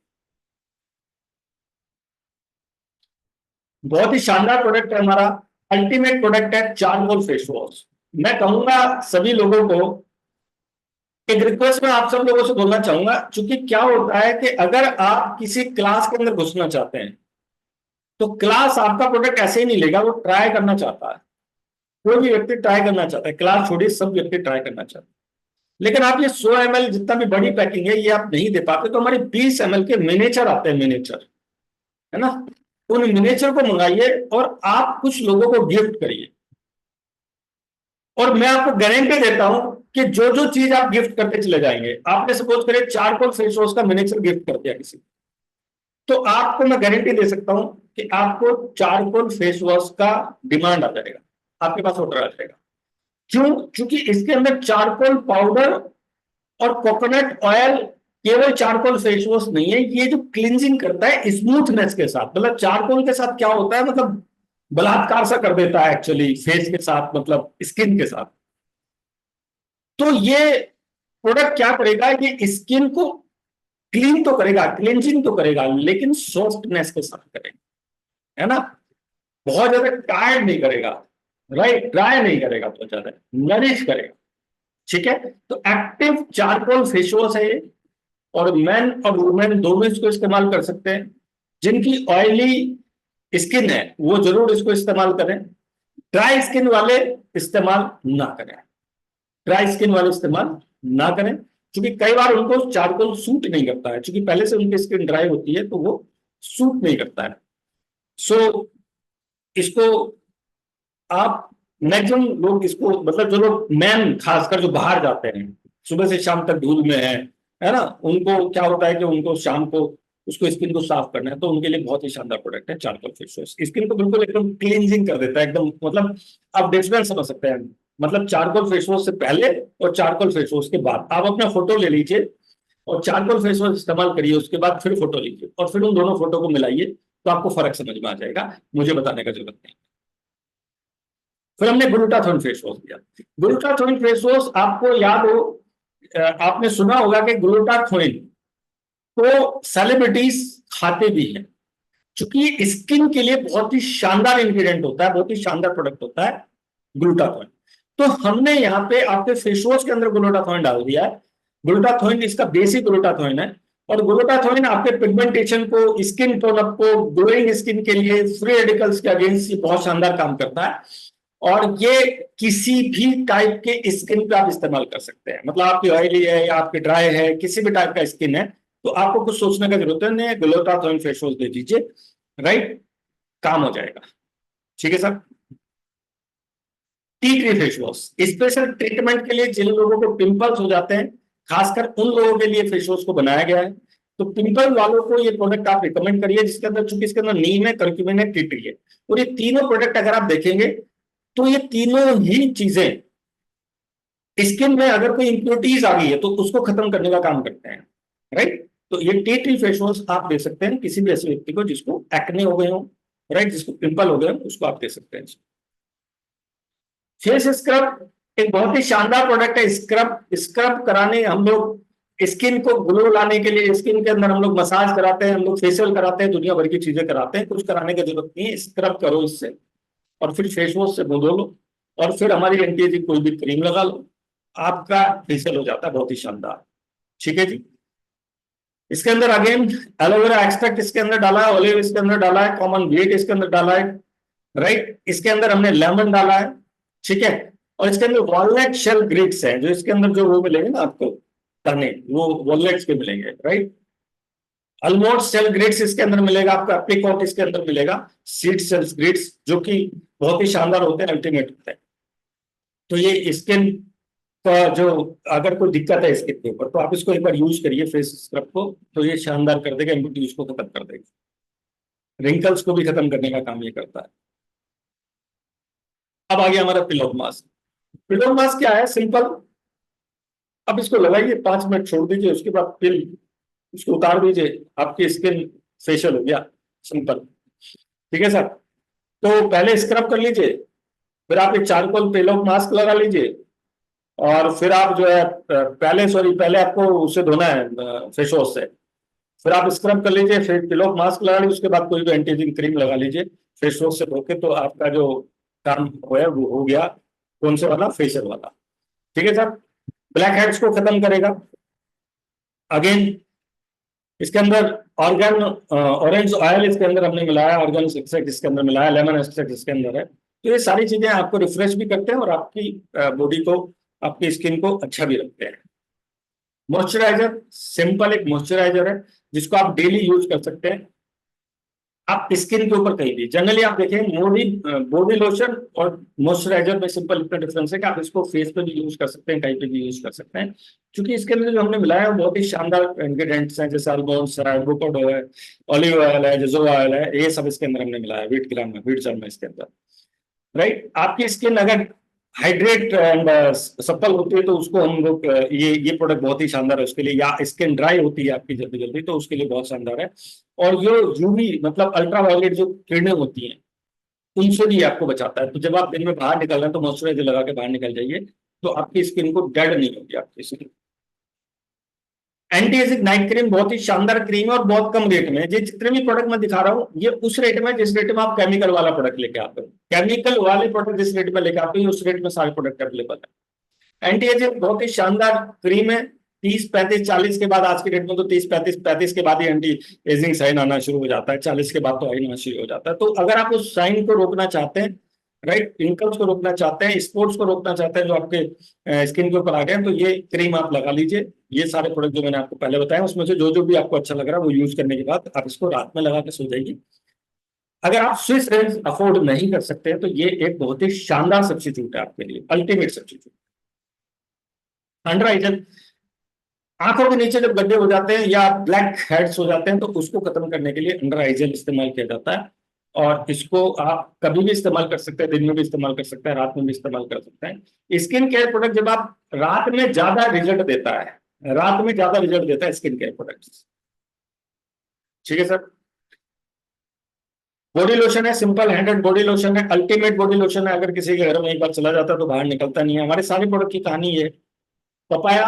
Speaker 1: बहुत ही शानदार प्रोडक्ट है हमारा, अल्टीमेट प्रोडक्ट है चारकोल फेस वॉश। मैं कहूंगा सभी लोगों को, एक रिक्वेस्ट में आप सब लोगों से बोलना चाहूंगा, क्योंकि क्या होता है कि अगर आप किसी क्लास के अंदर घुसना चाहते हैं, तो क्लास आपका प्रोडक्ट ऐसे ही नहीं लेगा, वो ट्राई करना चाहता है। कोई भी व्यक्ति ट्राई करना चाहता है, क्लास छोड़िए, सब व्यक्ति ट्राई करना चाहते हैं। लेकिन आप ये 100 ml जितना भी बड़ी पैकिंग है, ये आप नहीं दे पाते, तो हमारे 20 ml के मिनिएचर आते हैं, मिनिएचर, है ना, उन मिनिएचर को मंगाइए और आप कुछ लोगों को गिफ्ट करिए। और मैं आपको गारंटी देता हूं कि जो जो चीज आप गिफ्ट करते चले जाएंगे, आपने सपोज करें चारकोल फेस वॉश का मिनिएचर गिफ्ट कर दिया किसी, तो आपको मैं गारंटी दे सकता हूं कि आपको चारकोल फेस वॉश का डिमांड आ जाएगा, आपके पास ऑर्डर आ जाएगा। क्यों? क्योंकि इसके अंदर चारकोल पाउडर और कोकोनट ऑयल, केवल चारकोल फेस वॉश नहीं है, ये जो क्लींजिंग करता है स्मूथनेस के साथ, मतलब चारकोल के साथ क्या होता है, मतलब बलात्कार सा कर देता है एक्चुअली फेस के साथ, मतलब स्किन के साथ। तो ये प्रोडक्ट क्या करेगा, ये स्किन को क्लीन तो करेगा, क्लींजिंग तो करेगा, लेकिन सॉफ्टनेस के साथ करेगा, है ना, बहुत ज्यादा टायर्ड नहीं करेगा, राइट, ड्राई नहीं करेगा, बहुत ज्यादा नरिश करेगा। ठीक है, तो एक्टिव चारकोल फेस वॉश है ये, और मेन और वुमेन दोनों इसको इस्तेमाल कर सकते हैं। जिनकी ऑयली स्किन है वो जरूर इसको इस्तेमाल करें, ड्राई स्किन वाले इस्तेमाल ना करें, ड्राई स्किन वाले इस्तेमाल ना करें, क्योंकि कई बार उनको चारकोल सूट नहीं करता है, क्योंकि पहले से उनकी स्किन ड्राई होती है, तो वो सूट नहीं करता है। सो इसको आप, मैक्सिमम लोग इसको, मतलब जो लोग मैन खासकर जो बाहर जाते हैं सुबह से शाम तक धूल में है ना, उनको क्या होता है कि उनको शाम को उसको स्किन को साफ करना है, तो उनके लिए बहुत ही शानदार प्रोडक्ट है चारकोल फेस वॉश। स्किन को बिल्कुल एकदम क्लींजिंग कर देता है एकदम, मतलब आप डिफरेंस समझ सकते हैं, मतलब चारकोल फेस वॉश से पहले और चारकोल फेस वॉश के बाद आप अपना फोटो ले लीजिए और चारकोल फेस वॉश इस्तेमाल करिए, उसके बाद फिर फोटो लीजिए और फिर उन दोनों फोटो को मिलाइए, तो आपको फर्क समझ में आ जाएगा, मुझे बताने का जरूरत नहीं। फिर हमने ग्लूटाथोन फेस वॉश दिया। ग्लूटाथोन फेस वॉश आपको याद हो, आपने सुना होगा कि ग्लूटाथोन को सेलिब्रिटीज खाते भी हैं, क्योंकि ये स्किन के लिए बहुत ही शानदार इंग्रेडिएंट होता है, बहुत ही शानदार प्रोडक्ट होता है ग्लूटाथोन। तो हमने यहाँ पे आपके फेस वॉश के अंदर ग्लूटाथोन डाल दिया है। ग्लूटाथोन इसका बेसिक ग्लूटाथोन है, और ग्लूटाथोन आपके पिगमेंटेशन को, स्किन टोन अप को, ग्लोइंग स्किन के लिए, फ्री रेडिकल्स के अगेंस्ट ये बहुत शानदार काम करता है। और ये किसी भी टाइप के स्किन पे आप इस्तेमाल कर सकते हैं, मतलब आपकी ऑयली है या आपकी ड्राई है, किसी भी टाइप का स्किन है, तो आपको कुछ सोचने का जरूरत नहीं है, ग्लूटाथोन फेस वॉश दे दीजिए, राइट, काम हो जाएगा। ठीक है sir. Tea tree face wash special treatment के लिए, जिन लोगों को पिंपल्स हो जाते हैं, खासकर उन लोगों के लिए फेस वॉश को बनाया गया है। तो पिंपल वालों को ये प्रोडक्ट आप रिकमेंड करिए, जिसके अंदर, चूंकि इसके अंदर नीम है, करक्यूमिन है, टी ट्री है, और ये तीनों प्रोडक्ट अगर आप देखेंगे तो ये तीनों ही चीजें स्किन में अगर कोई इंप्योरिटीज आ गई है तो उसको खत्म करने का काम करते हैं, राइट। तो ये टी ट्री फेस वॉश आप दे सकते हैं किसी भी ऐसे व्यक्ति को जिसको एक्ने हो गए हो, राइट, जिसको पिंपल हो गए हो, उसको आप दे सकते हैं। फेस स्क्रब एक बहुत ही शानदार प्रोडक्ट है। स्क्रब स्क्रब कराने हम लोग स्किन को ग्लो लाने के लिए स्किन के अंदर हम लोग मसाज कराते हैं, हम लोग फेशियल कराते हैं, दुनिया भर की चीजें कराते हैं, कुछ कराने की जरूरत नहीं है। स्क्रब करो इससे और फिर फेस वॉश से मुंह धो लो और फिर हमारी एंटी एजिंग कोई भी क्रीम लगा लो, आपका फेशियल हो जाता है बहुत ही शानदार। ठीक है जी। इसके अंदर अगेन एलोवेरा एक्सट्रैक्ट इसके अंदर डाला है, ऑलिव इसके अंदर डाला है, कॉमन वीट इसके अंदर डाला है, राइट। इसके अंदर हमने लेमन डाला है, ठीक है। और इसके अंदर वॉलनट शेल ग्रिट्स हैं, जो इसके अंदर जो वो मिलेंगे ना आपको तने, वो वॉलनट्स के मिलेंगे, राइट। आलमंड शेल ग्रिट्स इसके अंदर मिलेगा, आपका एप्रिकॉट इसके अंदर मिलेगा, सीड शेल ग्रिट्स जो कि बहुत ही शानदार होते हैं, अल्टीमेट होते हैं। तो ये स्किन का जो अगर कोई दिक्कत है स्किन के ऊपर तो आप इसको एक बार यूज करिए फेस स्क्रब को, तो ये शानदार कर देगा, इम्यूनिटी को खत्म कर देगा, रिंकल्स को भी खत्म करने का काम ये करता है। अब आ गया हमारा पिलो मास्क। पिलो मास्क क्या है? सिंपल, अब इसको लगाइए, 5 मिनट छोड़ दीजिए, उसके बाद फिर इसको उतार दीजिए, आपकी स्किन फेशियल हो गया, सिंपल। ठीक है सर। तो पहले स्क्रब कर लीजिए, फिर आप एक चारकोल पिलो मास्क लगा लीजिए, और फिर आप जो है पहले आपको उसे धोना है फेस वॉश से, फिर आप स्क्रब कर लीजिए, फिर पिलो मास्क लगा लीजिए, उसके बाद कोई भी एंटी एजिंग क्रीम लगा लीजिए फेस वॉश से धो के, तो आपका जो काम है वो हो गया। कौन से वाला? फेशियल वाला। ठीक है सर। ब्लैक हेड्स को खत्म करेगा। अगेन इसके अंदर ऑरेंज ऑयल इसके अंदर हमने मिलाया, ऑर्गेनिक एक्सट्रैक्ट इसके अंदर मिलाया, लेमन एक्सट्रैक्ट इसके अंदर है। तो ये सारी चीजें आपको रिफ्रेश भी करते हैं और आपकी बॉडी को, आपकी स्किन को अच्छा भी रखते हैं। मॉइस्चराइजर सिंपल एक मॉइस्चराइजर है जिसको आप डेली यूज कर सकते हैं, आप स्किन के ऊपर कहीं भी। जनरली आप देखें बॉडी लोशन और मॉइस्चराइजर में सिंपल इतना डिफरेंस है कि आप इसको फेस पे भी यूज कर सकते हैं, कहीं पे भी यूज कर सकते हैं, क्योंकि इसके अंदर जो हमने मिलाया है वो बहुत ही शानदार इंग्रेडिएंट्स हैं, जैसे आलमंड्स है, एवोकाडो है, ऑलिव ऑयल है, जोजोबा ऑयल है, ये सब इसके अंदर हमने मिलाया है, व्हीट ग्राम में, व्हीट जर्म में इसके अंदर, राइट। आपकी स्किन अगर हाइड्रेट एंड सप्पल होती है तो उसको हम लोग ये प्रोडक्ट बहुत ही शानदार है उसके लिए, या स्किन ड्राई होती है आपकी जल्दी जल्दी तो उसके लिए बहुत शानदार है। और जो यूवी मतलब अल्ट्रावायलेट जो किरणें होती हैं उनसे भी आपको बचाता है। तो जब आप दिन में बाहर निकल रहे हैं तो मॉइस्चराइजर लगा के बाहर निकल जाइए, तो आपकी स्किन को डेड नहीं होगी आपकी skin. Anti ageing night cream बहुत ही शानदार क्रीम है और बहुत कम रेट में। ये जितने भी प्रोडक्ट मैं दिखा रहा हूँ ये उस रेट में जिस रेट में आप केमिकल वाला प्रोडक्ट लेके आते हो, केमिकल वाले प्रोडक्ट जिस रेट में लेके आते हो उस रेट में सारे प्रोडक्ट अवेलेबल है। एंटी एजिंग बहुत ही शानदार क्रीम है। 30, 35, 40 के बाद, आज के डेट में तो 30, 35 के बाद ही एंटी एजिंग साइन आना शुरू हो जाता है, 40 के बाद तो आना शुरू हो जाता है। तो अगर आप उस साइन को रोकना चाहते हैं, राइट, पिंकल्स को रोकना चाहते हैं, स्पॉट्स को रोकना चाहते हैं जो आपके स्किन के ऊपर आ गए हैं, तो ये क्रीम आप लगा लीजिए। ये सारे प्रोडक्ट जो मैंने आपको पहले बताया उसमें से जो जो भी आपको अच्छा लग रहा है वो यूज करने के बाद आप इसको रात में लगा के सो जाइए। अगर आप स्विस रेंज अफोर्ड नहीं कर सकते हैं तो ये एक बहुत ही शानदार सब्स्टिट्यूट है आपके लिए, अल्टीमेट सब्स्टिट्यूट। अंडर आई जेल, आंखों के नीचे जब गड्ढे हो जाते हैं या ब्लैक हेड्स हो जाते हैं तो उसको खत्म करने के लिए अंडर आई जेल इस्तेमाल किया जाता है, और इसको आप कभी भी इस्तेमाल कर सकते हैं, दिन में भी इस्तेमाल कर सकते हैं, रात में भी इस्तेमाल कर सकते हैं। स्किन केयर प्रोडक्ट जब आप रात में ज्यादा रिजल्ट देता है, रात में ज्यादा रिजल्ट देता है स्किन केयर प्रोडक्ट। ठीक है सर। बॉडी लोशन है, सिंपल हैंडेड बॉडी लोशन है, अल्टीमेट बॉडी लोशन है। अगर किसी के घर में एक बार चला जाता है तो बाहर निकलता नहीं है। हमारे सारे प्रोडक्ट की कहानी ये। पपाया,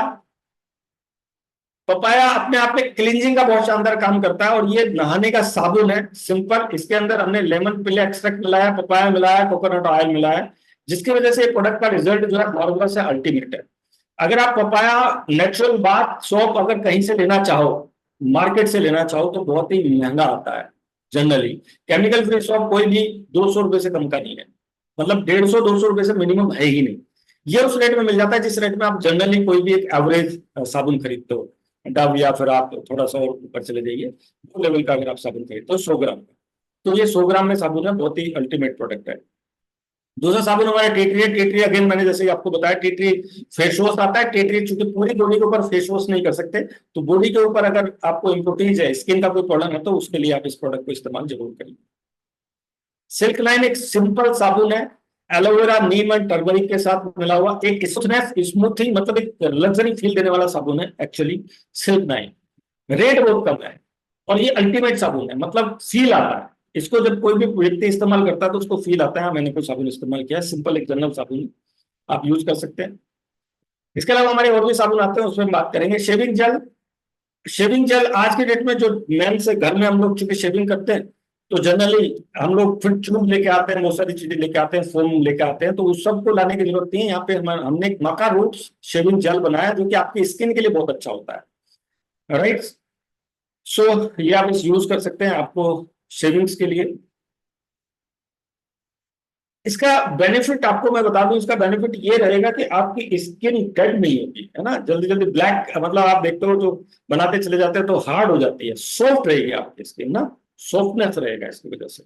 Speaker 1: पपाया अपने आप में क्लींजिंग का बहुत शानदार काम करता है और ये नहाने का साबुन है, सिंपल। इसके अंदर हमने लेमन पिले एक्सट्रैक्ट मिलाया, पपाया मिलाया, कोकोनट ऑयल मिलाया, जिसकी वजह से प्रोडक्ट का रिजल्ट जो है मार्वलस है, अल्टीमेट है। अगर आप पपाया नेचुरल बाथ सोप अगर कहीं से लेना चाहो, मार्केट से लेना चाहो, तो बहुत ही महंगा आता है। जनरली केमिकल फ्री सोप कोई भी 200 रुपए से कम का नहीं है, मतलब 150-200 रुपए से मिनिमम है ही नहीं। ये उस रेट में मिल जाता है जिस रेट में आप जनरली कोई भी एक एवरेज साबुन खरीदते हो, डव, या फिर आप थोड़ा सा और ऊपर चले जाइए, दो लेवल का अगर आप साबुन खरीदते हो 100 ग्राम का, तो ये 100 ग्राम में साबुन है, बहुत ही अल्टीमेट प्रोडक्ट है। दूसरा साबुन हमारा टी ट्री है। टी ट्री अगेन मैंने जैसे आपको बताया, टी ट्री फेस वॉश आता है। टी ट्री चूंकि पूरी बॉडी के ऊपर फेस वॉश नहीं कर सकते, तो बॉडी के ऊपर अगर आपको इम्प्योरिटीज है, स्किन का कोई प्रॉब्लम है, तो उसके लिए आप इस प्रोडक्ट को इस्तेमाल जरूर करिए। सिल्क लाइन एक सिंपल साबुन है, एलोवेरा, नीम एंड टर्मरिक के साथ मिला हुआ, एक स्मूथिंग मतलब एक लग्जरी फील देने वाला साबुन है एक्चुअली सिल्क लाइन। रेट बहुत कम है, और ये अल्टीमेट साबुन है, मतलब फील आता है इसको जब कोई भी व्यक्ति इस्तेमाल करता है तो उसको फील आता है हाँ, मैंने कोई साबुन इस्तेमाल किया है। सिंपल एक जनरल साबुन है, आप यूज कर सकते हैं। इसके अलावा हमारे और भी साबुन आते हैं, उसमें हम बात करेंगे। Shaving jail. शेविंग जेल आज के डेट में जो मेन से घर में हम लोग चूंकि शेविंग करते हैं, तो जनरली हम लोग फिर ट्यूब लेके आते हैं, बहुत सारी चीजें लेके आते हैं, फोम लेके आते हैं, तो उस सबको लाने की जरूरत नहीं है। यहाँ पे हमने एक मका रूट्स शेविंग जेल बनाया जो कि आपकी स्किन के लिए बहुत अच्छा होता है, राइट। सो ये आप इस यूज कर सकते हैं आपको शेविंग्स के लिए। इसका बेनिफिट आपको मैं बता दूं, इसका बेनिफिट ये रहेगा कि आपकी स्किन डेड नहीं होगी, है ना, जल्दी जल्दी ब्लैक, मतलब आप देखते हो जो बनाते चले जाते हैं तो हार्ड हो जाती है, सॉफ्ट रहेगी आपकी स्किन ना, सॉफ्टनेस रहेगा इसकी वजह से।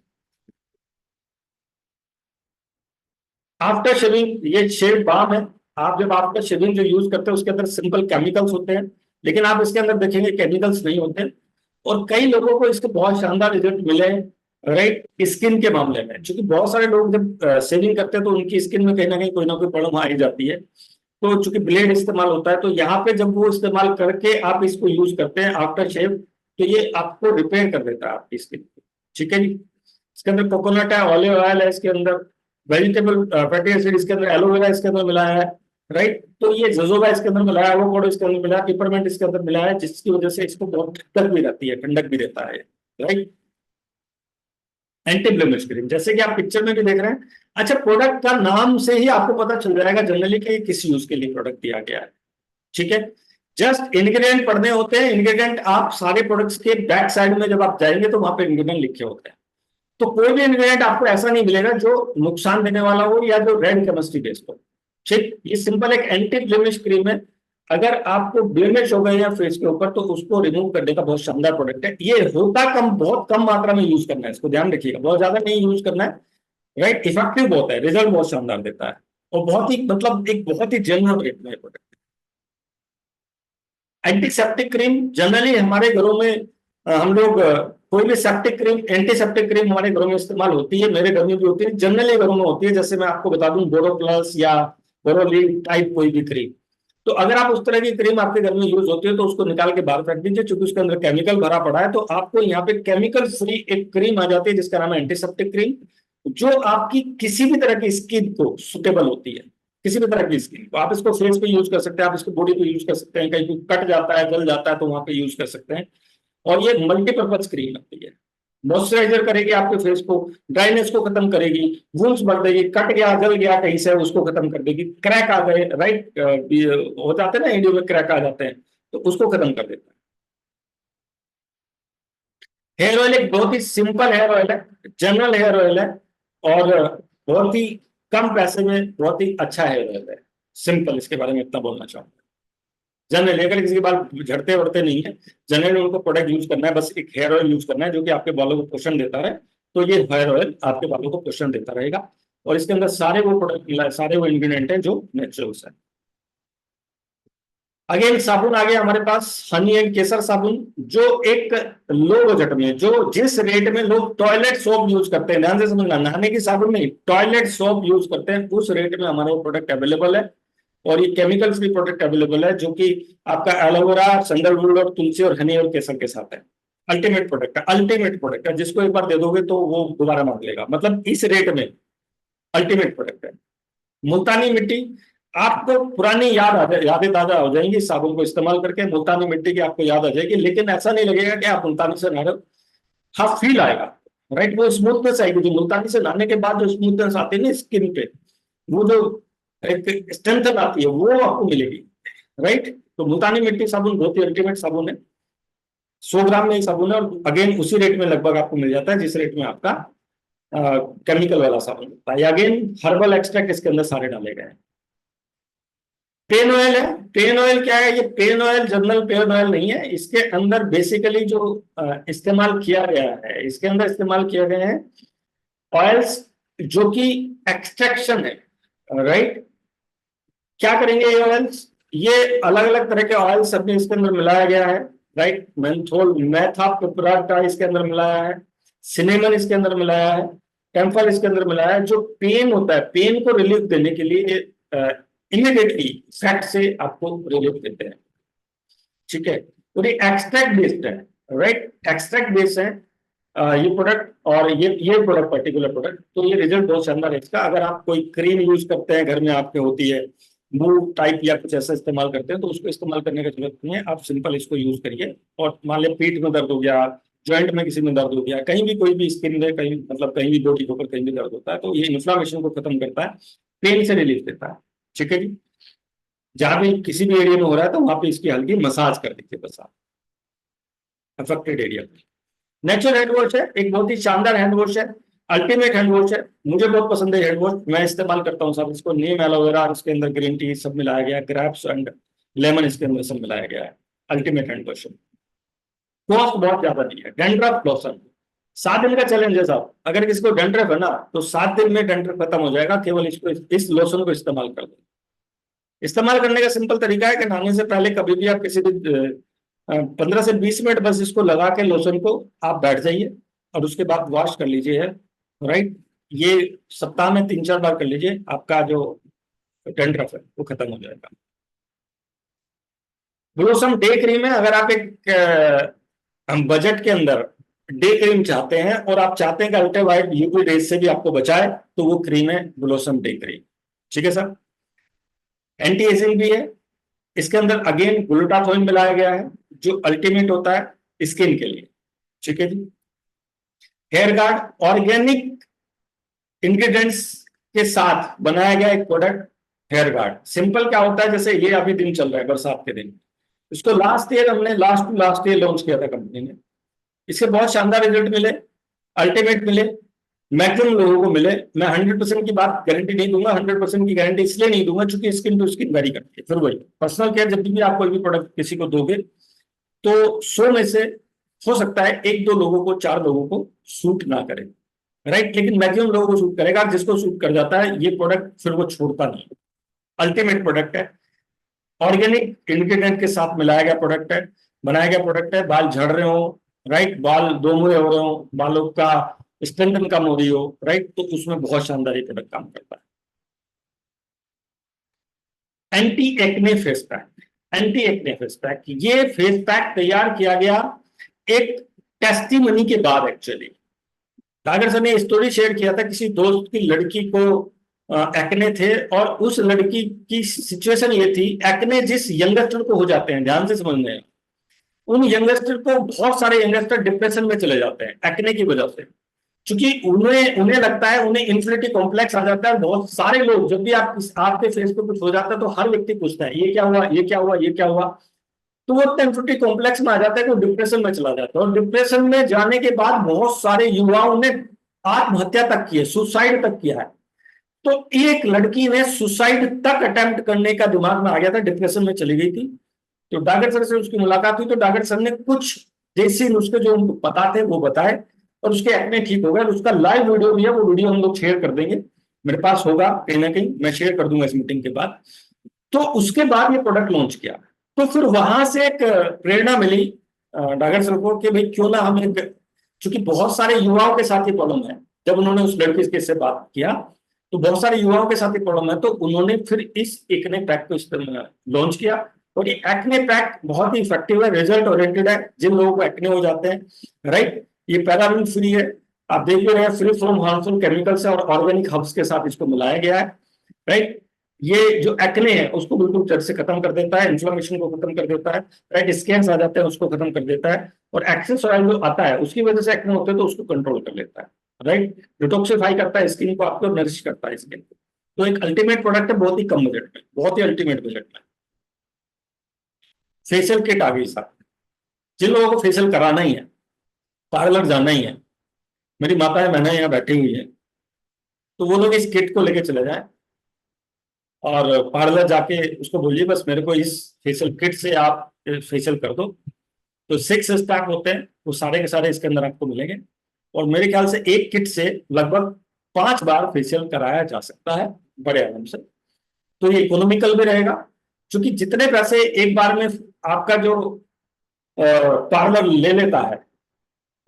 Speaker 1: आफ्टर शेविंग ये शेव बाम है। आप जब आफ्टर शेविंग जो यूज करते हैं उसके अंदर सिंपल केमिकल्स होते हैं, लेकिन आप इसके अंदर देखेंगे केमिकल्स नहीं होते। और कई लोगों को इसके बहुत शानदार रिजल्ट मिले हैं, राइट, स्किन के मामले में, क्योंकि बहुत सारे लोग जब शेविंग करते हैं तो उनकी स्किन में कहीं ना कोई प्रॉब्लम आ ही जाती है। तो चूंकि ब्लेड इस्तेमाल होता है, तो यहाँ पे जब वो इस्तेमाल करके आप इसको यूज करते हैं आफ्टर शेव, तो ये आपको रिपेयर कर देता है आपकी स्किन को। ठीक है जी। इसके अंदर कोकोनट है, ऑलिव ऑयल है इसके अंदर, वेजिटेबल फैटी एसिड इसके अंदर, एलोवेरा इसके अंदर मिलाया है, राइट। तो ये जजोबा इसके अंदर मिलाया है, एवोकाडो इसके अंदर मिलाया है, पिपरमेंट इसके अंदर मिलाया है, जिसकी वजह से इसको बहुत ठंडक भी रहती है, ठंडक भी रहता है, राइट। एंटी ब्लेमिश क्रीम, जैसे कि आप पिक्चर में भी देख रहे हैं। अच्छा, प्रोडक्ट का नाम से ही आपको पता चल जाएगा जनरली कि किस यूज के लिए प्रोडक्ट दिया गया है। ठीक है। जस्ट इंग्रेडिएंट पढ़ने होते हैं। इंग्रेडिएंट आप सारे प्रोडक्ट्स के बैक साइड में जब आप जाएंगे तो वहां पे इंग्रेडिएंट लिखे होते हैं। तो कोई भी इंग्रेडिएंट आपको ऐसा नहीं मिलेगा जो नुकसान देने वाला हो या जो रेड केमिस्ट्री बेस्ड हो। ठीक, ये सिंपल एक एंटी ब्लेमिश क्रीम है। अगर आपको ब्लेमिश हो गए या फेस के ऊपर, तो उसको रिमूव करने का बहुत शानदार प्रोडक्ट है। ये होता कम, बहुत कम मात्रा में यूज करना है, इसको ध्यान रखिएगा, बहुत ज्यादा नहीं यूज करना है, राइट। इफेक्टिव बहुत है, रिजल्ट बहुत शानदार देता है, और बहुत ही मतलब एक बहुत ही जेन्युइन रेट में प्रोडक्ट। एंटीसेप्टिक क्रीम जनरली हमारे घरों में हम लोग कोई भी सेप्टिक क्रीम, एंटीसेप्टिक क्रीम हमारे घरों में इस्तेमाल होती है, मेरे घर में भी होती है, जनरली घरों में होती है। जैसे मैं आपको बता दूं, बोरो प्लस या बोरोलीन टाइप कोई भी क्रीम। तो अगर आप उस तरह की क्रीम आपके घर में यूज होती है तो उसको निकाल के बाहर फेंक दीजिए, क्योंकि उसके अंदर केमिकल भरा पड़ा है। तो आपको यहाँ पे केमिकल फ्री एक क्रीम आ जाती है जिसका नाम है एंटीसेप्टिक क्रीम, जो आपकी किसी भी तरह की स्किन को सुटेबल होती है, किसी भी तरह की स्किन। तो आप इसको फेस पे यूज कर सकते हैं, आप इसको बॉडी पे यूज कर सकते हैं, कहीं कट जाता है, जल जाता है तो वहां पे यूज कर सकते हैं। और ये मल्टीपर्पज क्रीम आती है, मॉइस्चराइजर करेगी आपके फेस को, ड्राइनेस को खत्म करेगी, वुंड्स भर देगी, कट गया जल गया कहीं से उसको खत्म कर देगी, क्रैक आ गए, राइट, हो जाते हैं ना इंडियो में क्रैक आ जाते हैं, तो उसको खत्म कर देता है। हेयर ऑयल एक बहुत ही सिंपल हेयर ऑयल है, जनरल हेयर ऑयल है, और बहुत ही कम पैसे में बहुत ही अच्छा हेयर ऑयल है। सिंपल, इसके बारे में इतना बोलना चाहूंगा। जनरली अगर किसी के बाल झड़ते वड़ते नहीं है, जनरली उनको प्रोडक्ट यूज करना है, बस एक हेयर ऑयल यूज करना है जो कि आपके बालों को पोषण देता है। तो ये हेयर ऑयल आपके बालों को पोषण देता रहेगा, और इसके अंदर सारे वो प्रोडक्ट, सारे वो इंग्रीडियंट हैं जो नेचुरल्स है। अगेन साबुन आ गया हमारे पास, हनी एंड केसर साबुन, जो एक लो बजट में, जो जिस रेट में लोग टॉयलेट सोप यूज करते हैं, ध्यान से समझना, नहाने की साबुन नहीं, टॉयलेट सोप यूज करते हैं, उस रेट में हमारे प्रोडक्ट अवेलेबल है। और ये केमिकल फ्री प्रोडक्ट अवेलेबल है, जो कि आपका एलोवेरा, सैंडलवुड और तुलसी और हनी और केसर के साथ है। अल्टीमेट प्रोडक्ट है, अल्टीमेट प्रोडक्ट है, जिसको एक बार दे दोगे तो वो दोबारा मांग लेगा, मतलब इस रेट में अल्टीमेट प्रोडक्ट है। मुल्तानी मिट्टी, आपको पुरानी यादें ताजा हो जाएंगी साबुन को इस्तेमाल करके, मुल्तानी मिट्टी की आपको याद आ जाएगी, लेकिन ऐसा नहीं लगेगा कि आप मुल्तानी से नहा रहे हो। हाँ, फील आएगा, राइट, वो स्मूथनेस आएगी जो मुल्तानी से नहाने के बाद जो स्मूथनेस आती है ना स्किन पे, वो जो एक स्ट्रेंथ आती है वो आपको मिलेगी, राइट। तो मुल्तानी मिट्टी साबुन बहुत ही अल्टीमेट साबुन है, 100 ग्राम में ही साबुन है, और अगेन उसी रेट में लगभग आपको मिल जाता है जिस रेट में आपका केमिकल वाला साबुन होता है। अगेन हर्बल एक्सट्रैक्ट इसके अंदर सारे डाले गए हैं। पेन ऑयल है। पेन ऑयल क्या है? ये pain oil general pain oil नहीं है, इसके अंदर बेसिकली जो इस्तेमाल किया गया है, इसके अंदर इस्तेमाल किए गए हैं ऑयल्स जो कि एक्सट्रैक्शन है, राइट। क्या करेंगे ये ऑयल्स? ये अलग अलग तरह के ऑयल्स अपने इसके अंदर मिलाया गया है, राइट। मेंथोल, मेथा पिपराटा इसके अंदर मिलाया है, सिनेमन इसके अंदर मिलाया है, टेम्पल इसके अंदर मिलाया है, जो पेन होता है, पेन को रिलीफ देने के लिए इमीडिएटली फैट से आपको रिलीफ देते हैं। ठीक है। और ये एक्सट्रैक्ट बेस्ड है, राइट, एक्सट्रैक्ट बेस्ड है ये प्रोडक्ट, और ये प्रोडक्ट, पर्टिकुलर प्रोडक्ट, तो ये रिजल्ट बहुत शानदार है इसका। अगर आप कोई क्रीम यूज करते हैं घर में आपके होती है, मूव टाइप या कुछ ऐसा इस्तेमाल करते हैं, तो उसको इस्तेमाल करने की जरूरत नहीं है, आप सिंपल इसको यूज करिए। और मान लिया पीठ में दर्द हो गया, जॉइंट में किसी में दर्द हो गया, कहीं भी कोई भी स्किन में कहीं मतलब कहीं भी बॉडी के ऊपर कहीं भी दर्द होता है, तो ये इन्फ्लामेशन को खत्म करता है, पेन से रिलीफ देता है। ठीक है जी, जहां भी किसी भी एरिया में हो रहा है तो वहां पे इसकी हल्की मसाज कर दीजिए बस आप अफेक्टेड एरिया पे। नेचुरल हैंड वॉश है, एक बहुत ही शानदार हैंड वॉश है, अल्टीमेट हैंड वॉश है, मुझे बहुत पसंद है हैंड वॉश, मैं इस्तेमाल करता हूँ सब। इसको नीम एलोवेरा, इसके अंदर ग्रीन टी सब मिलाया गया है, ग्रेप्स एंड लेमन इसके अंदर सब मिलाया गया है। अल्टीमेट हैंड वॉश है, कॉस्ट बहुत ज्यादा नहीं है। डैंड्रफ लोशन, 7 दिन का चैलेंज है साहब, अगर किसी को डैंड्रफ है ना तो 7 दिन में डैंड्रफ खत्म हो जाएगा, केवल इसको इस लोशन को इस्तेमाल कर दो। इस्तेमाल करने का सिंपल तरीका है कि नहाने से पहले कभी भी आप किसी भी 15 से 20 मिनट बस इसको लगा के लोशन को आप बैठ जाइए, और उसके बाद वॉश कर लीजिए है, राइट। ये सप्ताह में 3-4 बार कर लीजिए, आपका जो डैंड्रफ है वो खत्म हो जाएगा। ब्लॉसम डे क्रीम है, अगर आप एक बजट के अंदर डे क्रीम चाहते हैं और आप चाहते हैं कि अल्ट्रावायलेट यूवी रेज से भी आपको बचाए, तो वो क्रीम है ब्लॉसम डे क्रीम। ठीक है सर, एंटी एजिंग भी है, इसके अंदर अगेन ग्लूटाथोइन मिलाया गया है जो अल्टीमेट होता है स्किन के लिए। ठीक है जी, हेयर गार्ड ऑर्गेनिक इंग्रेडिएंट्स के साथ बनाया गया एक प्रोडक्ट, हेयर गार्ड। सिंपल क्या होता है, जैसे ये अभी दिन चल रहा है बरसात के दिन, इसको लास्ट ईयर हमने लास्ट ईयर लॉन्च किया था कंपनी ने, इसके बहुत शानदार रिजल्ट मिले, अल्टीमेट मिले, मैक्सिमम लोगों को मिले। मैं 100% की बात गारंटी नहीं दूंगा, 100% की गारंटी इसलिए नहीं दूंगा क्योंकि स्किन टू स्किन वेरी करती है। फिर वही पर्सनल केयर, जब भी आप कोई भी प्रोडक्ट किसी को दोगे तो 100 में से हो सकता है 1-2 लोगों को, 4 लोगों को सूट ना करे, राइट, लेकिन मैक्सिमम लोगों को सूट करेगा। जिसको सूट कर जाता है ये प्रोडक्ट फिर वो छोड़ता नहीं, अल्टीमेट प्रोडक्ट है, ऑर्गेनिक इंग्रेडिएंट के साथ मिलाया गया प्रोडक्ट है, बनाया गया प्रोडक्ट है। बाल झड़ रहे हो, राइट, बाल दोमुहे हो रहे हो, बालों का स्ट्रेंथन कम हो रही हो, राइट, तो उसमें बहुत शानदार ये प्रोडक्ट काम करता है। Anti acne face pack, anti acne face pack, ये फेस पैक तैयार किया गया एक टेस्टिमनी के बाद। एक्चुअली टाइगर सर ने स्टोरी शेयर किया था, किसी दोस्त की लड़की को एक्ने थे, और उस लड़की की सिचुएशन ये थी, एक्ने जिस यंगस्टर को हो जाते हैं, ध्यान से समझने, उन यंगस्टर को, बहुत सारे यंगस्टर डिप्रेशन में चले जाते हैं एक्ने की वजह से, क्योंकि उन्हें उन्हें लगता है, उन्हें इन्फिनिटी कॉम्प्लेक्स आ जाता है। बहुत सारे लोग, जब भी आपके फेस पे कुछ हो जाता है तो हर व्यक्ति पूछता है ये क्या हुआ, ये क्या हुआ, ये क्या हुआ, तो वो इन्फिनिटी कॉम्प्लेक्स में आ जाता है कि वो डिप्रेशन में चला जाता है। और डिप्रेशन में जाने के बाद बहुत सारे युवाओं ने आत्महत्या तक की है, सुसाइड तक किया है। तो एक लड़की ने सुसाइड तक अटेम्प्ट करने का दिमाग में आ गया था, डिप्रेशन में चली गई थी। तो डॉक्टर सर से उसकी मुलाकात हुई, तो डॉक्टर सर ने कुछ देसी नुस्खे जो उनको पता थे वो बताए, और उसके एक्ने ठीक हो गए। उसका लाइव वीडियो भी है, वो वीडियो हम लोग शेयर कर देंगे, मेरे पास होगा कहीं ना कहीं, मैं शेयर कर दूंगा इस मीटिंग के बाद। तो उसके बाद ये प्रोडक्ट लॉन्च किया, तो फिर वहां से एक प्रेरणा मिली डॉक्टर सर को कि भाई क्यों ना हम एक, चूंकि बहुत सारे युवाओं के साथ ये प्रॉब्लम है, जब उन्होंने उस लड़की के से बात किया तो बहुत सारे युवाओं के साथ ये प्रॉब्लम है, तो उन्होंने फिर इस एक्ने पैक को लॉन्च किया। और ये एक्ने पैक बहुत ही इफेक्टिव है, रिजल्ट ओरिएंटेड है, जिन लोगों को एक्ने हो जाते हैं, राइट। ये पैराबेन फ्री है, आप देख रहे हैं, फ्री फ्रॉम हार्मफुल केमिकल्स है, और ऑर्गेनिक हर्ब्स के साथ इसको मिलाया गया है, राइट। ये जो एक्ने है उसको बिल्कुल जड़ से खत्म कर देता है, इन्फ्लेमेशन को खत्म कर देता है, राइट, स्कैन्स आ जाते हैं उसको खत्म कर देता है, और एक्सेस ऑयल जो आता है उसकी वजह से एक्ने होते हैं तो उसको कंट्रोल कर लेता है, राइट, डिटॉक्सिफाई करता है स्किन को, आपको नरिश करता है स्किन को। तो एक अल्टीमेट प्रोडक्ट है, बहुत ही कम बजट में, बहुत ही अल्टीमेट बजट में। फेशियल किट आ गई साहब, जिन लोगों को फेशियल कराना ही है, पार्लर जाना ही है, मेरी माता है, मैंने यहाँ बैठी हुई है, तो वो लोग इस किट को लेके चले जाए और पार्लर जाके उसको बोलिए बस मेरे को इस फेशियल किट से आप फेशियल कर दो। तो 6 स्टेप होते हैं, वो सारे के सारे इसके अंदर आपको मिलेंगे, और मेरे ख्याल से एक किट से लगभग 5 बार फेशियल कराया जा सकता है बड़े आराम से। तो ये इकोनॉमिकल भी रहेगा, क्योंकि जितने पैसे एक बार में आपका जो पार्लर ले लेता है,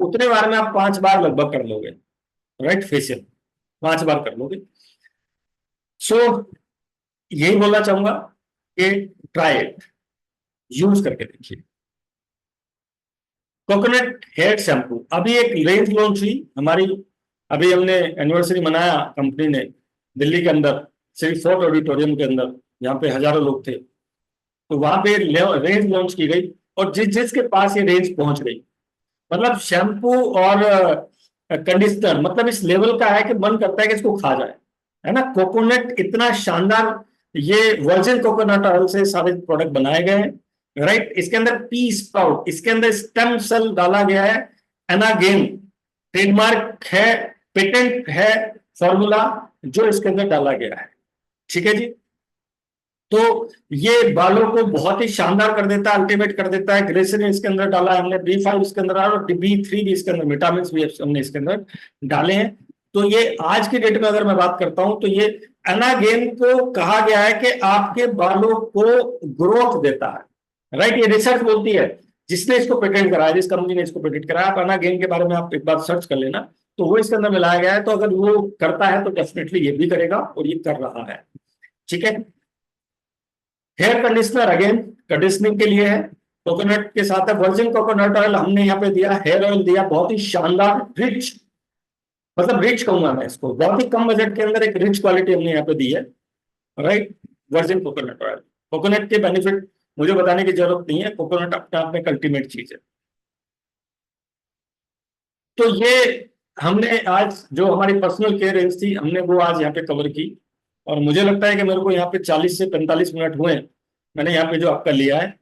Speaker 1: उतने बार में आप 5 बार लगभग कर लोगे, राइट, फेशियल 5 बार कर लोगे। सो यही बोलना चाहूंगा कि ट्राई इट, यूज करके देखिए। कोकोनट हेयर शैम्पू अभी एक रेंज लॉन्च हुई हमारी, अभी हमने एनिवर्सरी मनाया कंपनी ने दिल्ली के अंदर, सिर्फ फोर्ट ऑडिटोरियम के अंदर, यहाँ पे हजारों लोग थे, तो वहां पे रेंज लॉन्च की गई और जिस जिसके पास ये रेंज पहुंच गई, मतलब शैम्पू और कंडीशनर मतलब इस लेवल का है कि मन करता है कि इसको खा जाए, है ना। कोकोनट इतना शानदार, ये वर्जिन कोकोनट ऑयल से सारे प्रोडक्ट बनाए गए हैं, राइट। इसके अंदर पी स्प्राउट, इसके अंदर स्टेम सेल डाला गया है, एनागेन ट्रेडमार्क है, पेटेंट है फॉर्मूला जो इसके अंदर डाला गया है, ठीक है जी। तो ये बालों को बहुत ही शानदार कर देता है, अल्टीमेट कर देता है। ग्लिसरीन इसके अंदर डाला है हमने, B5 इसके अंदर डाला और B3 भी इसके अंदर, विटामिन भी हमने इसके अंदर डाले हैं। तो ये आज की डेट में अगर मैं बात करता हूं तो ये एनागेन को कहा गया है कि आपके बालों को ग्रोथ देता है, राइट। ये रिसर्च बोलती है, जिसने इसको पेटेंट कराया, जिस कंपनी ने इसको पेटेंट कराया, आप एनागेन के बारे में आप एक बार सर्च कर लेना, तो वो इसके अंदर मिलाया गया है। तो अगर वो करता है तो डेफिनेटली ये भी करेगा और ये कर रहा है, ठीक है। हेयर कंडीशनर अगेन कंडीशनिंग के लिए है, कोकोनट के साथ है। वर्जिन कोकोनट ऑयल हमने यहाँ पे दिया, हेयर ऑयल दिया, बहुत ही शानदार रिच, मतलब रिच कहूंगा मैं इसको, बहुत ही कम बजट के अंदर एक रिच क्वालिटी हमने यहाँ पे दी है, right. Virgin coconut oil, coconut के बेनिफिट मुझे बताने की जरूरत नहीं है, कोकोनट अपने आप में अल्टीमेट चीज है। तो ये हमने आज जो हमारी पर्सनल केयर रेंज थी हमने वो आज यहाँ पे कवर की, और मुझे लगता है कि मेरे को यहाँ पे 40 से 45 मिनट हुए मैंने यहाँ पे जो आपका लिया है।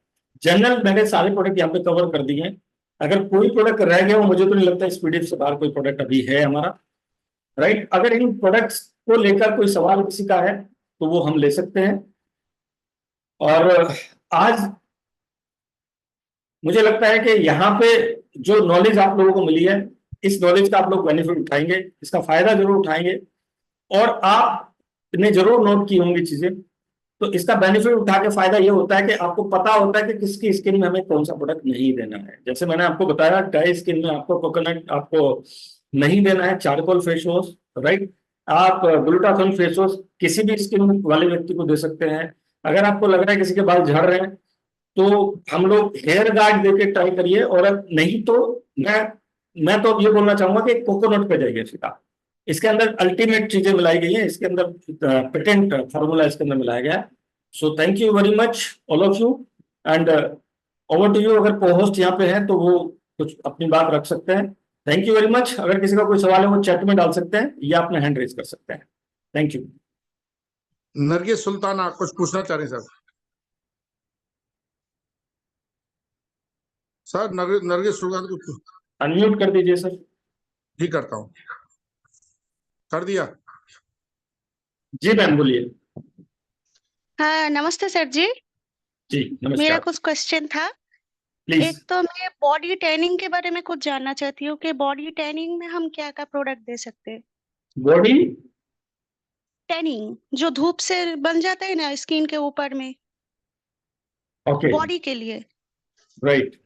Speaker 1: जनरल मैंने सारे प्रोडक्ट यहाँ पे कवर कर दिए हैं। अगर कोई प्रोडक्ट रह गया हो, मुझे तो नहीं लगता इस पीडीएफ से बाहर कोई प्रोडक्ट अभी है हमारा, राइट। अगर इन प्रोडक्ट्स को लेकर कोई सवाल किसी का है तो वो हम ले सकते हैं। और आज मुझे लगता है कि यहाँ पे जो नॉलेज आप लोगों को मिली है, इस नॉलेज का आप लोग बेनिफिट उठाएंगे, इसका फायदा जरूर उठाएंगे, और आपने जरूर नोट की होंगी चीजें। तो इसका बेनिफिट उठा के फायदा ये होता है कि आपको पता होता है कि किसकी स्किन में हमें कौन सा प्रोडक्ट नहीं देना है। जैसे मैंने आपको बताया, ड्राई स्किन में आपको कोकोनट आपको नहीं देना है, चारकोल फेस वॉश, राइट। आप ग्लूटाथियोन फेस वॉश किसी भी स्किन वाले व्यक्ति को दे सकते हैं। अगर आपको लग रहा है किसी के बाल झड़ रहे हैं तो हम लोग हेयर गार्ड देके ट्राई करिए, और अब नहीं तो मैं तो अब ये बोलना चाहूंगा कि कोकोनट पे जाइए सीधा। इसके अंदर अल्टीमेट चीजें मिलाई गई हैं, इसके अंदर पेटेंट फार्मूला इसके अंदर मिलाया गया है। So thank you very much all of you, and over to you. अगर को होस्ट यहाँ पे है तो वो कुछ अपनी बात रख सकते हैं। Thank you very much. अगर किसी का कोई सवाल है वो चैट में डाल सकते हैं या अपना हैंड रेज कर सकते हैं। Thank you.
Speaker 2: नरगिस सुल्ताना कुछ पूछना चाह रहे हैं सर? सर नरगिस सुल्तान को
Speaker 1: अनम्यूट कर दीजिए सर।
Speaker 2: जी करता हूँ, कर दिया।
Speaker 1: जी मैम बोलिए।
Speaker 3: हाँ, नमस्ते सर जी।
Speaker 1: जी
Speaker 3: मेरा
Speaker 1: नमस्कार।
Speaker 3: कुछ क्वेश्चन था।
Speaker 1: प्लीज।
Speaker 3: एक तो मैं बॉडी टैनिंग के बारे में कुछ जानना चाहती हूँ कि बॉडी टैनिंग में हम क्या क्या प्रोडक्ट दे सकते हैं।
Speaker 1: बॉडी
Speaker 3: टैनिंग जो धूप से बन जाता है ना स्किन के ऊपर में,
Speaker 1: ओके,
Speaker 3: बॉडी के लिए।
Speaker 1: राइट।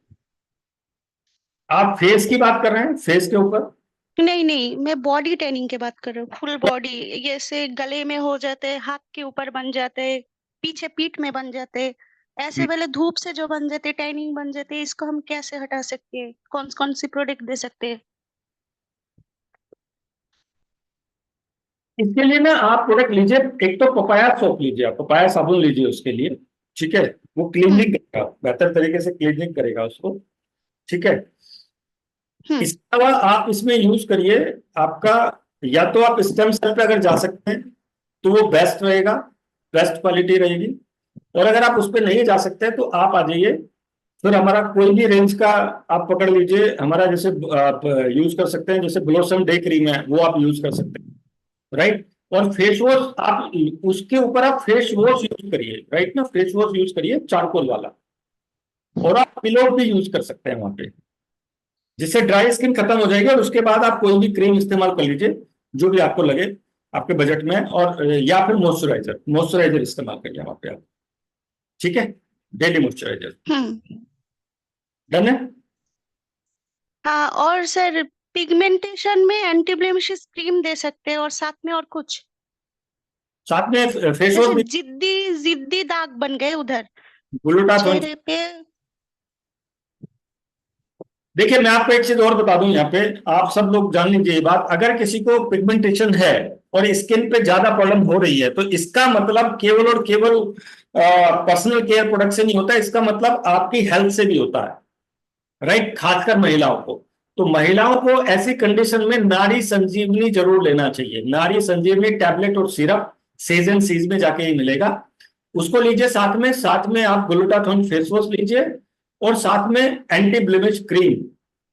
Speaker 1: आप फेस की बात कर रहे हैं, फेस के ऊपर?
Speaker 3: नहीं नहीं, मैं बॉडी टैनिंग की बात कर रही हूँ। फुल बॉडी, जैसे गले में हो जाते हैं, हाथ के ऊपर बन जाते हैं, पीछे पीठ में बन जाते हैं, ऐसे पहले धूप से जो बन जाते टैनिंग बन जाते हैं, इसको हम कैसे हटा सकते हैं? कौन कौन सी प्रोडक्ट दे सकते हैं?
Speaker 1: इसके लिए ना आप प्रोडक्ट लीजिए, एक तो पपाया सोप लीजिए, आप पपाया साबुन लीजिए उसके लिए, ठीक है। वो क्लीनिंग करेगा, बेहतर तरीके से क्लीनिंग करेगा उसको, ठीक है। इसके अलावा आप इसमें यूज करिए आपका, या तो आप स्टेम सेल पे अगर जा सकते हैं तो वो बेस्ट रहेगा, बेस्ट क्वालिटी रहेगी। और अगर आप उस पर नहीं जा सकते तो आप आ जाइए, फिर हमारा कोई भी रेंज का आप पकड़ लीजिए हमारा, जैसे आप यूज कर सकते हैं, जैसे ब्लॉसम डे क्रीम है वो आप यूज कर सकते हैं, राइट। और फेस वॉश आप उसके ऊपर आप फेस वॉश यूज करिए, राइट ना, फेस वॉश यूज करिए चारकोल वाला। और आप पिलो भी यूज कर सकते हैं वहां पे, जिससे ड्राई स्किन खत्म हो जाएगी। और उसके बाद आप कोई भी क्रीम इस्तेमाल कर लीजिए जो भी आपको लगे आपके बजट में, और या फिर मॉइस्चराइजर, मॉइस्चराइजर इस्तेमाल करिए वहां पे आप, ठीक है। Daily moisturiser. डन है।
Speaker 3: हाँ, और सर पिगमेंटेशन में एंटी ब्लेमिश क्रीम दे सकते हैं, और साथ में और कुछ,
Speaker 1: साथ में फेस वॉश
Speaker 3: जैसे
Speaker 1: भी,
Speaker 3: जिद्दी जिद्दी दाग बन गए उधर
Speaker 1: ग्लूटाथियोन,
Speaker 3: चेहरे पे।
Speaker 1: देखिए मैं आपको एक चीज और बता दूं, यहाँ पे आप सब लोग जान लीजिए ये बात, अगर किसी को पिगमेंटेशन है और स्किन पे ज्यादा प्रॉब्लम हो रही है, तो इसका मतलब केवल और केवल पर्सनल केयर प्रोडक्ट से नहीं होता, इसका मतलब आपकी हेल्थ से भी होता है, राइट, खासकर महिलाओं को। तो महिलाओं को ऐसी कंडीशन में नारी संजीवनी जरूर लेना चाहिए। नारी संजीवनी टैबलेट और सिरप सेजन सीज में जाके ही मिलेगा, उसको लीजिए। साथ में आप ग्लूटाथोन फेस वॉश लीजिए, और साथ में एंटी ब्लेमिश क्रीम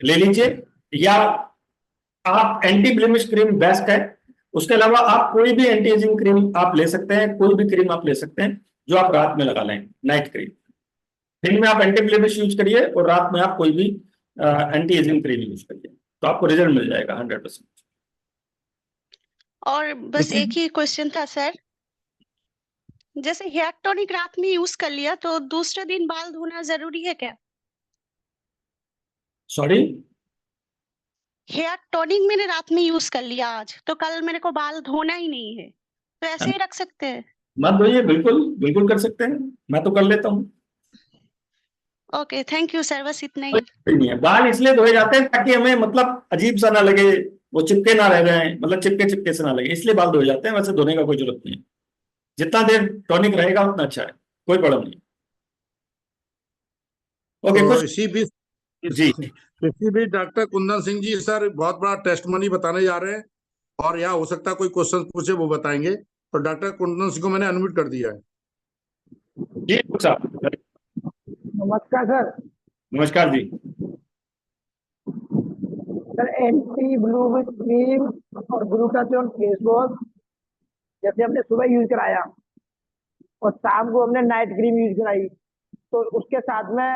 Speaker 1: ले लीजिए, या आप एंटी ब्लेमिश क्रीम बेस्ट है। उसके अलावा आप कोई भी एंटी एजिंग क्रीम आप ले सकते हैं, कोई भी क्रीम आप ले सकते हैं जो आप रात में लगा लें, नाइट क्रीम। दिन में आप एंटी ब्लेमिश यूज करिए और रात में आप कोई भी एंटी एजिंग क्रीम यूज करिए, तो आपको रिजल्ट मिल जाएगा 100%।
Speaker 3: और बस एक ही क्वेश्चन था सर, जैसे हेयर टॉनिक रात में यूज कर लिया तो दूसरे दिन बाल धोना जरूरी है क्या?
Speaker 1: सॉरी?
Speaker 3: हेयर टॉनिक मैंने रात में यूज कर लिया आज, तो कल मेरे को बाल धोना ही नहीं है, तो ऐसे ही रख सकते हैं?
Speaker 1: मत धोइए, बिल्कुल बिल्कुल कर सकते हैं, मैं तो कर लेता हूँ।
Speaker 3: ओके, थैंक यू सर, बस इतना ही।
Speaker 1: नहीं है, बाल इसलिए धोए जाते हैं ताकि हमें मतलब अजीब सा ना लगे, वो चिपके ना रह जाए, मतलब चिपके चिपके से ना लगे, इसलिए बाल धोए जाते हैं, वैसे धोने का कोई जरूरत नहीं है। जितना देर टॉनिक रहेगा उतना अच्छा है, कोई प्रॉब्लम नहीं। ओके,
Speaker 2: तो
Speaker 1: कुछ? जी।
Speaker 2: इसी बीच डॉक्टर कुंदन सिंह जी सर बहुत बड़ा टेस्टमनी बताने जा रहे हैं, और यहाँ हो सकता है कोई क्वेश्चन पूछे, वो बताएंगे। तो डॉक्टर कुंदन सिंह को मैंने अनम्यूट कर दिया है।
Speaker 1: जी साहब,
Speaker 4: नमस्कार सर।
Speaker 1: नमस्कार जी।
Speaker 4: सर एंटी ब्लू क्रीम और ग्लूटाथियोन फेस वॉश जैसे हमने सुबह यूज कराया और शाम को हमने नाइट क्रीम यूज कराई, तो उसके साथ में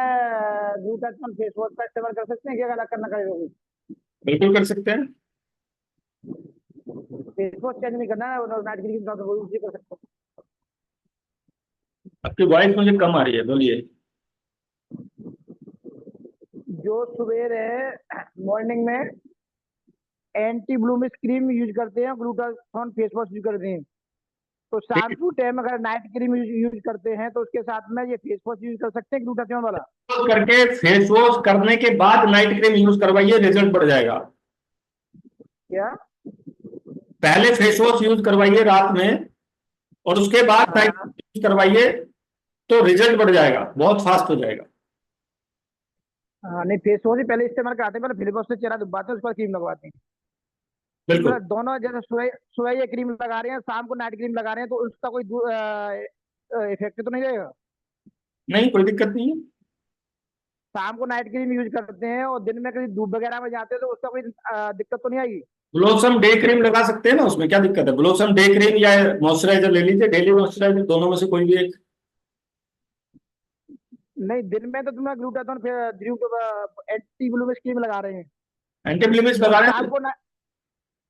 Speaker 4: ग्लूटाथियोन फेस वॉश का इस्तेमाल कर सकते हैं क्या? अलग करना पड़ेगा?
Speaker 1: बिल्कुल कर सकते हैं।
Speaker 4: फेस वॉश चेंज नहीं करना है और नाइट क्रीम का तो यूज कर सकते हैं।
Speaker 1: आपकी वॉइस मुझे कम आ रही है, बोलिए।
Speaker 4: जो सुबह है मॉर्निंग में एंटी ब्लूमिश क्रीम यूज करते हैं, ग्लूटाथियोन फेस वॉश यूज करते हैं, तो शाम को टाइम अगर नाइट क्रीम यूज करते हैं तो उसके साथ में ये फेस वॉश यूज कर सकते हैं ग्लूटाथियोन वाला?
Speaker 1: करके फेस वॉश करने के बाद नाइट क्रीम यूज करवाइए, रिजल्ट बढ़ जाएगा।
Speaker 4: क्या?
Speaker 1: पहले फेस वॉश यूज करवाइए रात में, और उसके बाद नाइट
Speaker 4: हाँ
Speaker 1: यूज करवाइए, तो रिजल्ट बढ़ जाएगा, बहुत फास्ट हो जाएगा।
Speaker 4: हाँ, नहीं फेस वॉश ही पहले इस्तेमाल कराते हैं, पहले फेस वॉश से चेहरा डुबाते हैं, उसके बाद क्रीम लगवाते हैं।
Speaker 1: बिल्कुल।
Speaker 4: मतलब दोनों, जैसे सुबह सुबह ये क्रीम लगा रहे हैं, शाम को नाइट क्रीम लगा रहे हैं, तो उसका कोई इफेक्ट तो नहीं रहेगा?
Speaker 1: नहीं, कोई दिक्कत नहीं है।
Speaker 4: शाम को नाइट क्रीम यूज करते हैं और दिन में कहीं धूप वगैरह में जाते हैं, तो उसका कोई दिक्कत तो नहीं आएगी?
Speaker 1: ब्लोसम डे क्रीम लगा सकते हैं ना, उसमें क्या दिक्कत है? ब्लोसम डे क्रीम या मॉइस्चराइजर ले लीजिए, डेली मॉइस्चराइजर, दोनों में से कोई भी एक।
Speaker 4: नहीं, दिन में तो तुम्हें ग्लूटाथोन एंटी ब्लूमिश क्रीम लगा रहे हैं
Speaker 1: एंटी ब्लेमिश
Speaker 4: और
Speaker 1: लगा रहे हैं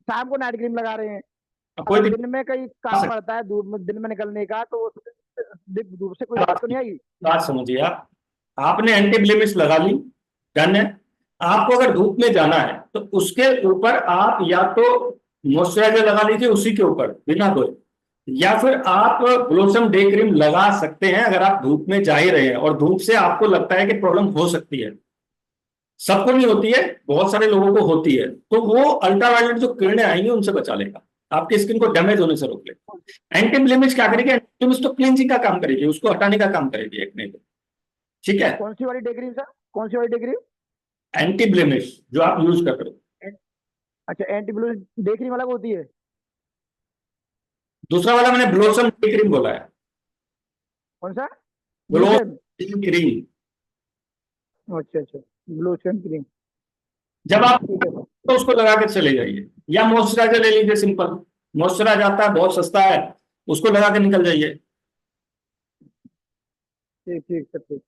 Speaker 4: शाम को नाइट क्रीम लगा रहे हैं।
Speaker 1: तो कोई
Speaker 4: अगर
Speaker 1: दिक्कत
Speaker 4: दिन में कहीं
Speaker 1: आ
Speaker 4: काम
Speaker 1: सकती
Speaker 4: पड़ता है धूप में, दिन में निकलने का, तो धूप से कोई
Speaker 1: है।
Speaker 4: दिक्कत तो नहीं आएगी?
Speaker 1: बात समझिए आप, आपने एंटी ब्लेमिश लगा ली, डन है। आपको अगर धूप में जाना है तो उसके ऊपर आप या तो मॉइस्चराइजर लगा लीजिए उसी के ऊपर बिना धोए, या फिर आप ब्लोसम डे क्रीम लगा सकते हैं अगर आप धूप में जा ही रहे हैं और धूप से आपको लगता है कि प्रॉब्लम हो सकती है। सबको नहीं होती है, बहुत सारे लोगों को होती है, तो वो अल्ट्रावायलेट जो किरणें आएंगी उनसे बचा लेगा, आपकी स्किन को डैमेज होने से रोक लेगा। एंटी ब्लेमिश क्या करेगी? एंटी ब्लेमिश तो क्लींजिंग का काम करेगी, उसको हटाने का काम करेगी एक्ने को, ठीक है।
Speaker 4: कौन सी वाली डे क्रीम सर? कौन सी वाली डे क्रीम?
Speaker 1: एंटी ब्लेमिश जो आप यूज कर रहे हो।
Speaker 4: अच्छा, एंटी ब्लूमिश डे क्रीम अलग होती है?
Speaker 1: दूसरा वाला मैंने ब्लोसम डे क्रीम बोला है,
Speaker 4: कौन सा? ब्लूसेम?
Speaker 1: Blossom cream.
Speaker 4: अच्छा अच्छा, ब्लूसेम क्रीम।
Speaker 1: जब आप
Speaker 4: ठीक है सर।
Speaker 1: तो उसको लगा के चले जाइए, या मॉइस्चराइजर ले लीजिए, सिंपल मॉइस्चराइजर आता है, बहुत सस्ता है, उसको लगा के निकल जाइए।
Speaker 4: ठीक ठीक सर, ठीक।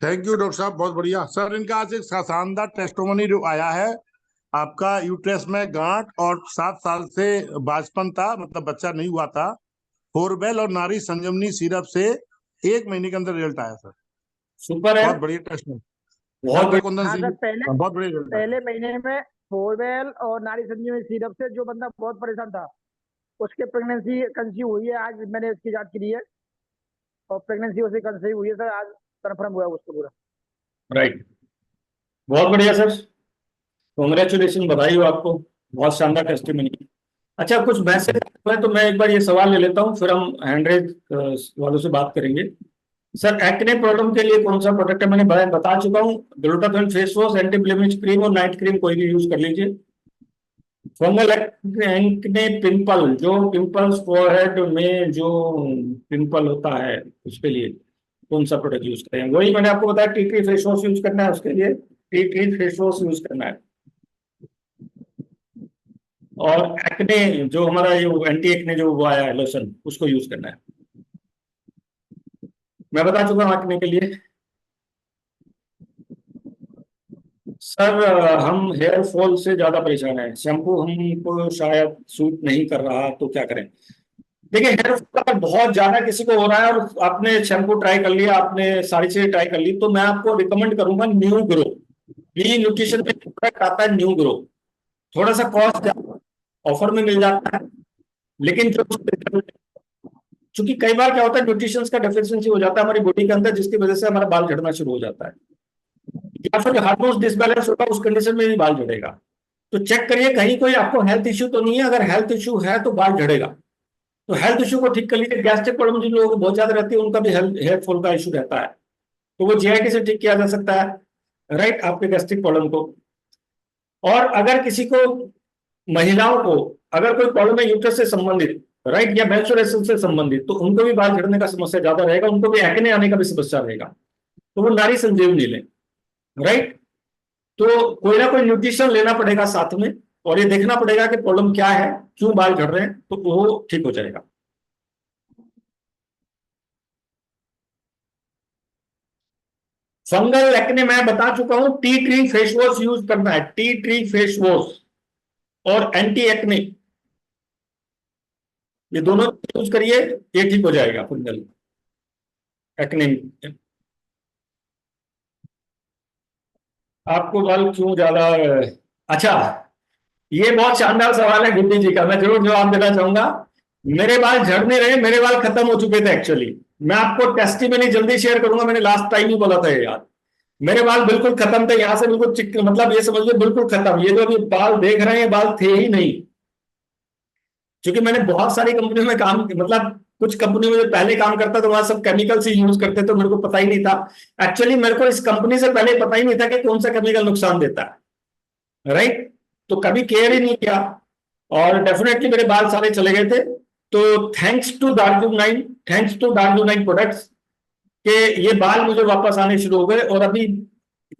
Speaker 2: थैंक यू डॉक्टर साहब, बहुत बढ़िया सर। इनका आज एक शानदार टेस्टोमनी आया है। आपका यूट्रस में गांठ और 7 साल से बांझपन था, मतलब बच्चा नहीं हुआ था। फोरबेल और नारी संजीवनी सिरप से 1 महीने के अंदर रिजल्ट आया सर।
Speaker 1: सुपर है,
Speaker 2: बहुत बढ़िया टेस्ट है
Speaker 1: बहुत
Speaker 2: डॉक्टर कुंदन
Speaker 4: हाँ
Speaker 2: सिंह
Speaker 4: सर,
Speaker 2: जी, बहुत बढ़िया रिजल्ट आया।
Speaker 4: पहले महीने में फोरवेल और नारी संजीवनी सिरप से जो बंदा बहुत परेशान था, उसके प्रेगनेंसी कंसीव हुई है। आज मैंने इसकी जांच की है और प्रेगनेंसी उसे कंसीव हुई है सर, आज कंफर्म हुआ उसको पूरा।
Speaker 1: राइट। बहुत बढ़िया सर, कॉन्ग्रेचुलेशन, बधाई हो आपको, बहुत शानदार टेस्टिमनी। अच्छा, कुछ मैसेज है तो मैं एक बार ये सवाल ले लेता हूँ, फिर हम हैंड्रेज वालों से बात करेंगे। सर, एक्ने प्रॉब्लम के लिए कौन सा प्रोडक्ट है? मैंने बता चुका हूँ, glutathione face wash, anti blemish cream और नाइट क्रीम कोई भी यूज कर लीजिए। फंगल एक्ने पिंपल, जो पिंपल्स फोरहेड में जो पिंपल होता है उसके लिए कौन सा प्रोडक्ट यूज करें? वही मैंने आपको बताया, tea tree face wash use करना है उसके लिए, tea tree face wash use करना है। और एक्ने जो हमारा ये एंटी एक्ने जो वो आया है लोशन, उसको यूज करना है। मैं बता चुका हूँ एक्ने के लिए। सर, हम हेयर फॉल से ज्यादा परेशान हैं, शैम्पू हमको शायद सूट नहीं कर रहा, तो क्या करें? देखिए, हेयर फॉल अगर बहुत ज्यादा किसी को हो रहा है और आपने शैम्पू ट्राई कर लिया, आपने सारी चीजें ट्राई कर ली, तो मैं आपको रिकमेंड करूंगा न्यू ग्रो। बी न्यूट्रिशन में प्रोडक्ट आता है न्यू ग्रो, थोड़ा सा कॉस्ट ऑफर में मिल जाता है, लेकिन जो चूंकि कई बार क्या होता है, न्यूट्रिशन का डेफिशिएंसी हो जाता है हमारी बॉडी के अंदर, जिसकी वजह से हमारा बाल झड़ना शुरू हो जाता है, या फिर हार्मोन्स डिसबैलेंस होगा, उस कंडीशन में भी बाल झड़ेगा। तो चेक करिए कहीं कोई आपको हेल्थ इश्यू तो नहीं है, अगर हेल्थ इश्यू है तो बाल झड़ेगा, तो हेल्थ इश्यू को ठीक कर लीजिए। गैस्ट्रिक प्रॉब्लम जिन लोगों को बहुत ज्यादा रहती है, उनका भी हेयर फॉल का इशू रहता है, तो वो जीआईटी से ठीक किया जा सकता है, राइट, आपके गैस्ट्रिक प्रॉब्लम को। और अगर किसी को, महिलाओं को अगर कोई प्रॉब्लम है यूट्रस से संबंधित, राइट, या मेंस्ट्रुएशन से संबंधित, तो उनको भी बाल झड़ने का समस्या ज्यादा रहेगा, उनको भी एक्ने आने का भी समस्या रहेगा, तो वो नारी संजीवनी लें, राइट। तो कोई ना कोई न्यूट्रिशन लेना पड़ेगा साथ में, और ये देखना पड़ेगा कि प्रॉब्लम क्या है, क्यों बाल झड़ रहे हैं, तो वो ठीक हो जाएगा। फंगल एक्ने मैं बता चुका हूं, tea tree face wash use करना है, टी ट्री फेस वॉश और एंटी एक्ने, ये दोनों यूज करिए, ये ठीक हो जाएगा फंगल एक्ने। आपको बाल क्यों ज्यादा, अच्छा, ये बहुत शानदार सवाल है गुड्डी जी का, मैं जरूर जवाब देना चाहूंगा। मेरे बाल झड़ नहीं रहे, मेरे बाल खत्म हो चुके थे एक्चुअली। मैं आपको टेस्टिमनी जल्दी शेयर करूंगा, मैंने लास्ट टाइम ही बोला था ये यार। मेरे बाल बिल्कुल खत्म थे, यहां से बिल्कुल चिक, मतलब ये समझिए बिल्कुल खत्म। ये जो अभी बाल देख रहे हैं, ये बाल थे ही नहीं, क्योंकि मैंने बहुत सारी कंपनियों में काम, मतलब कुछ कंपनी में जो पहले काम करता था, वहां सब केमिकल्स ही यूज करते, तो मेरे को पता ही नहीं था। एक्चुअली मेरे को इस कंपनी से पहले पता ही नहीं था कि कौन सा केमिकल नुकसान देता है, राइट। तो कभी केयर ही नहीं किया, और डेफिनेटली मेरे बाल सारे चले गए थे। तो thanks to Darjeeling, thanks to Darjeeling products के ये बाल मुझे वापस आने शुरू हो गए, और अभी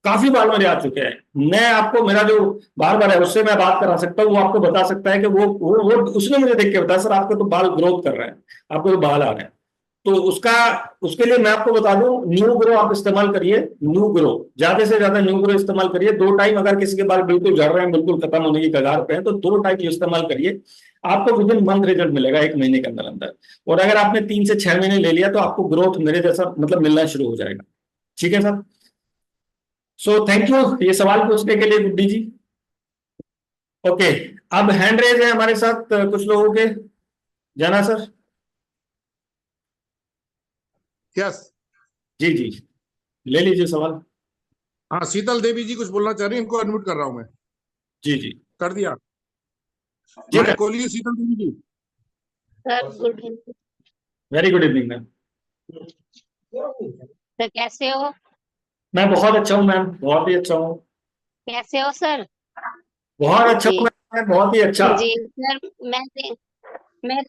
Speaker 1: काफी बाल मेरे आ चुके हैं। मैं आपको, मेरा जो बार बार है उससे मैं बात करा सकता हूँ, वो आपको बता सकता है कि वो उसने मुझे देख के बताया, सर आपके तो बाल ग्रोथ कर रहे हैं, आपको तो बाल आ रहे हैं। तो उसका, उसके लिए मैं आपको बता दूं, न्यू ग्रो आप इस्तेमाल करिए, न्यू ग्रो, ज्यादा से ज्यादा न्यू ग्रो इस्तेमाल करिए। 2 टाइम, अगर किसी के बाल बिल्कुल झड़ रहे हैं, बिल्कुल खत्म होने की कगार पे हैं, तो 2 टाइम ये इस्तेमाल करिए, आपको विद इन मंथ रिजल्ट मिलेगा, 1 महीने के अंदर अंदर। और अगर आपने 3 से 6 महीने ले लिया, तो आपको ग्रोथ मेरे जैसा मतलब मिलना शुरू हो जाएगा। ठीक है सर, सो थैंक यू ये सवाल पूछने के लिए गुड्डी जी। ओके, अब हैंड रेज है हमारे साथ कुछ लोगों के, जाना सर।
Speaker 2: यस।
Speaker 1: जी जी, ले लीजिए सवाल।
Speaker 2: हाँ, शीतल देवी जी कुछ बोलना चाह रही है, इनको अनम्यूट कर रहा हूँ मैं।
Speaker 1: जी जी
Speaker 2: कर दिया?
Speaker 1: जी
Speaker 2: माइक
Speaker 1: मैम,
Speaker 2: खोलिए Sheetal Devi ji.
Speaker 5: Sir good evening.
Speaker 1: Very good evening ma'am.
Speaker 5: Sir कैसे हो?
Speaker 1: मैं बहुत अच्छा हूँ मैम, बहुत ही अच्छा हूँ।
Speaker 5: कैसे हो सर?
Speaker 1: बहुत अच्छा
Speaker 5: जी
Speaker 1: हूँ मैं बहुत ही अच्छा।
Speaker 5: जी सर, मैं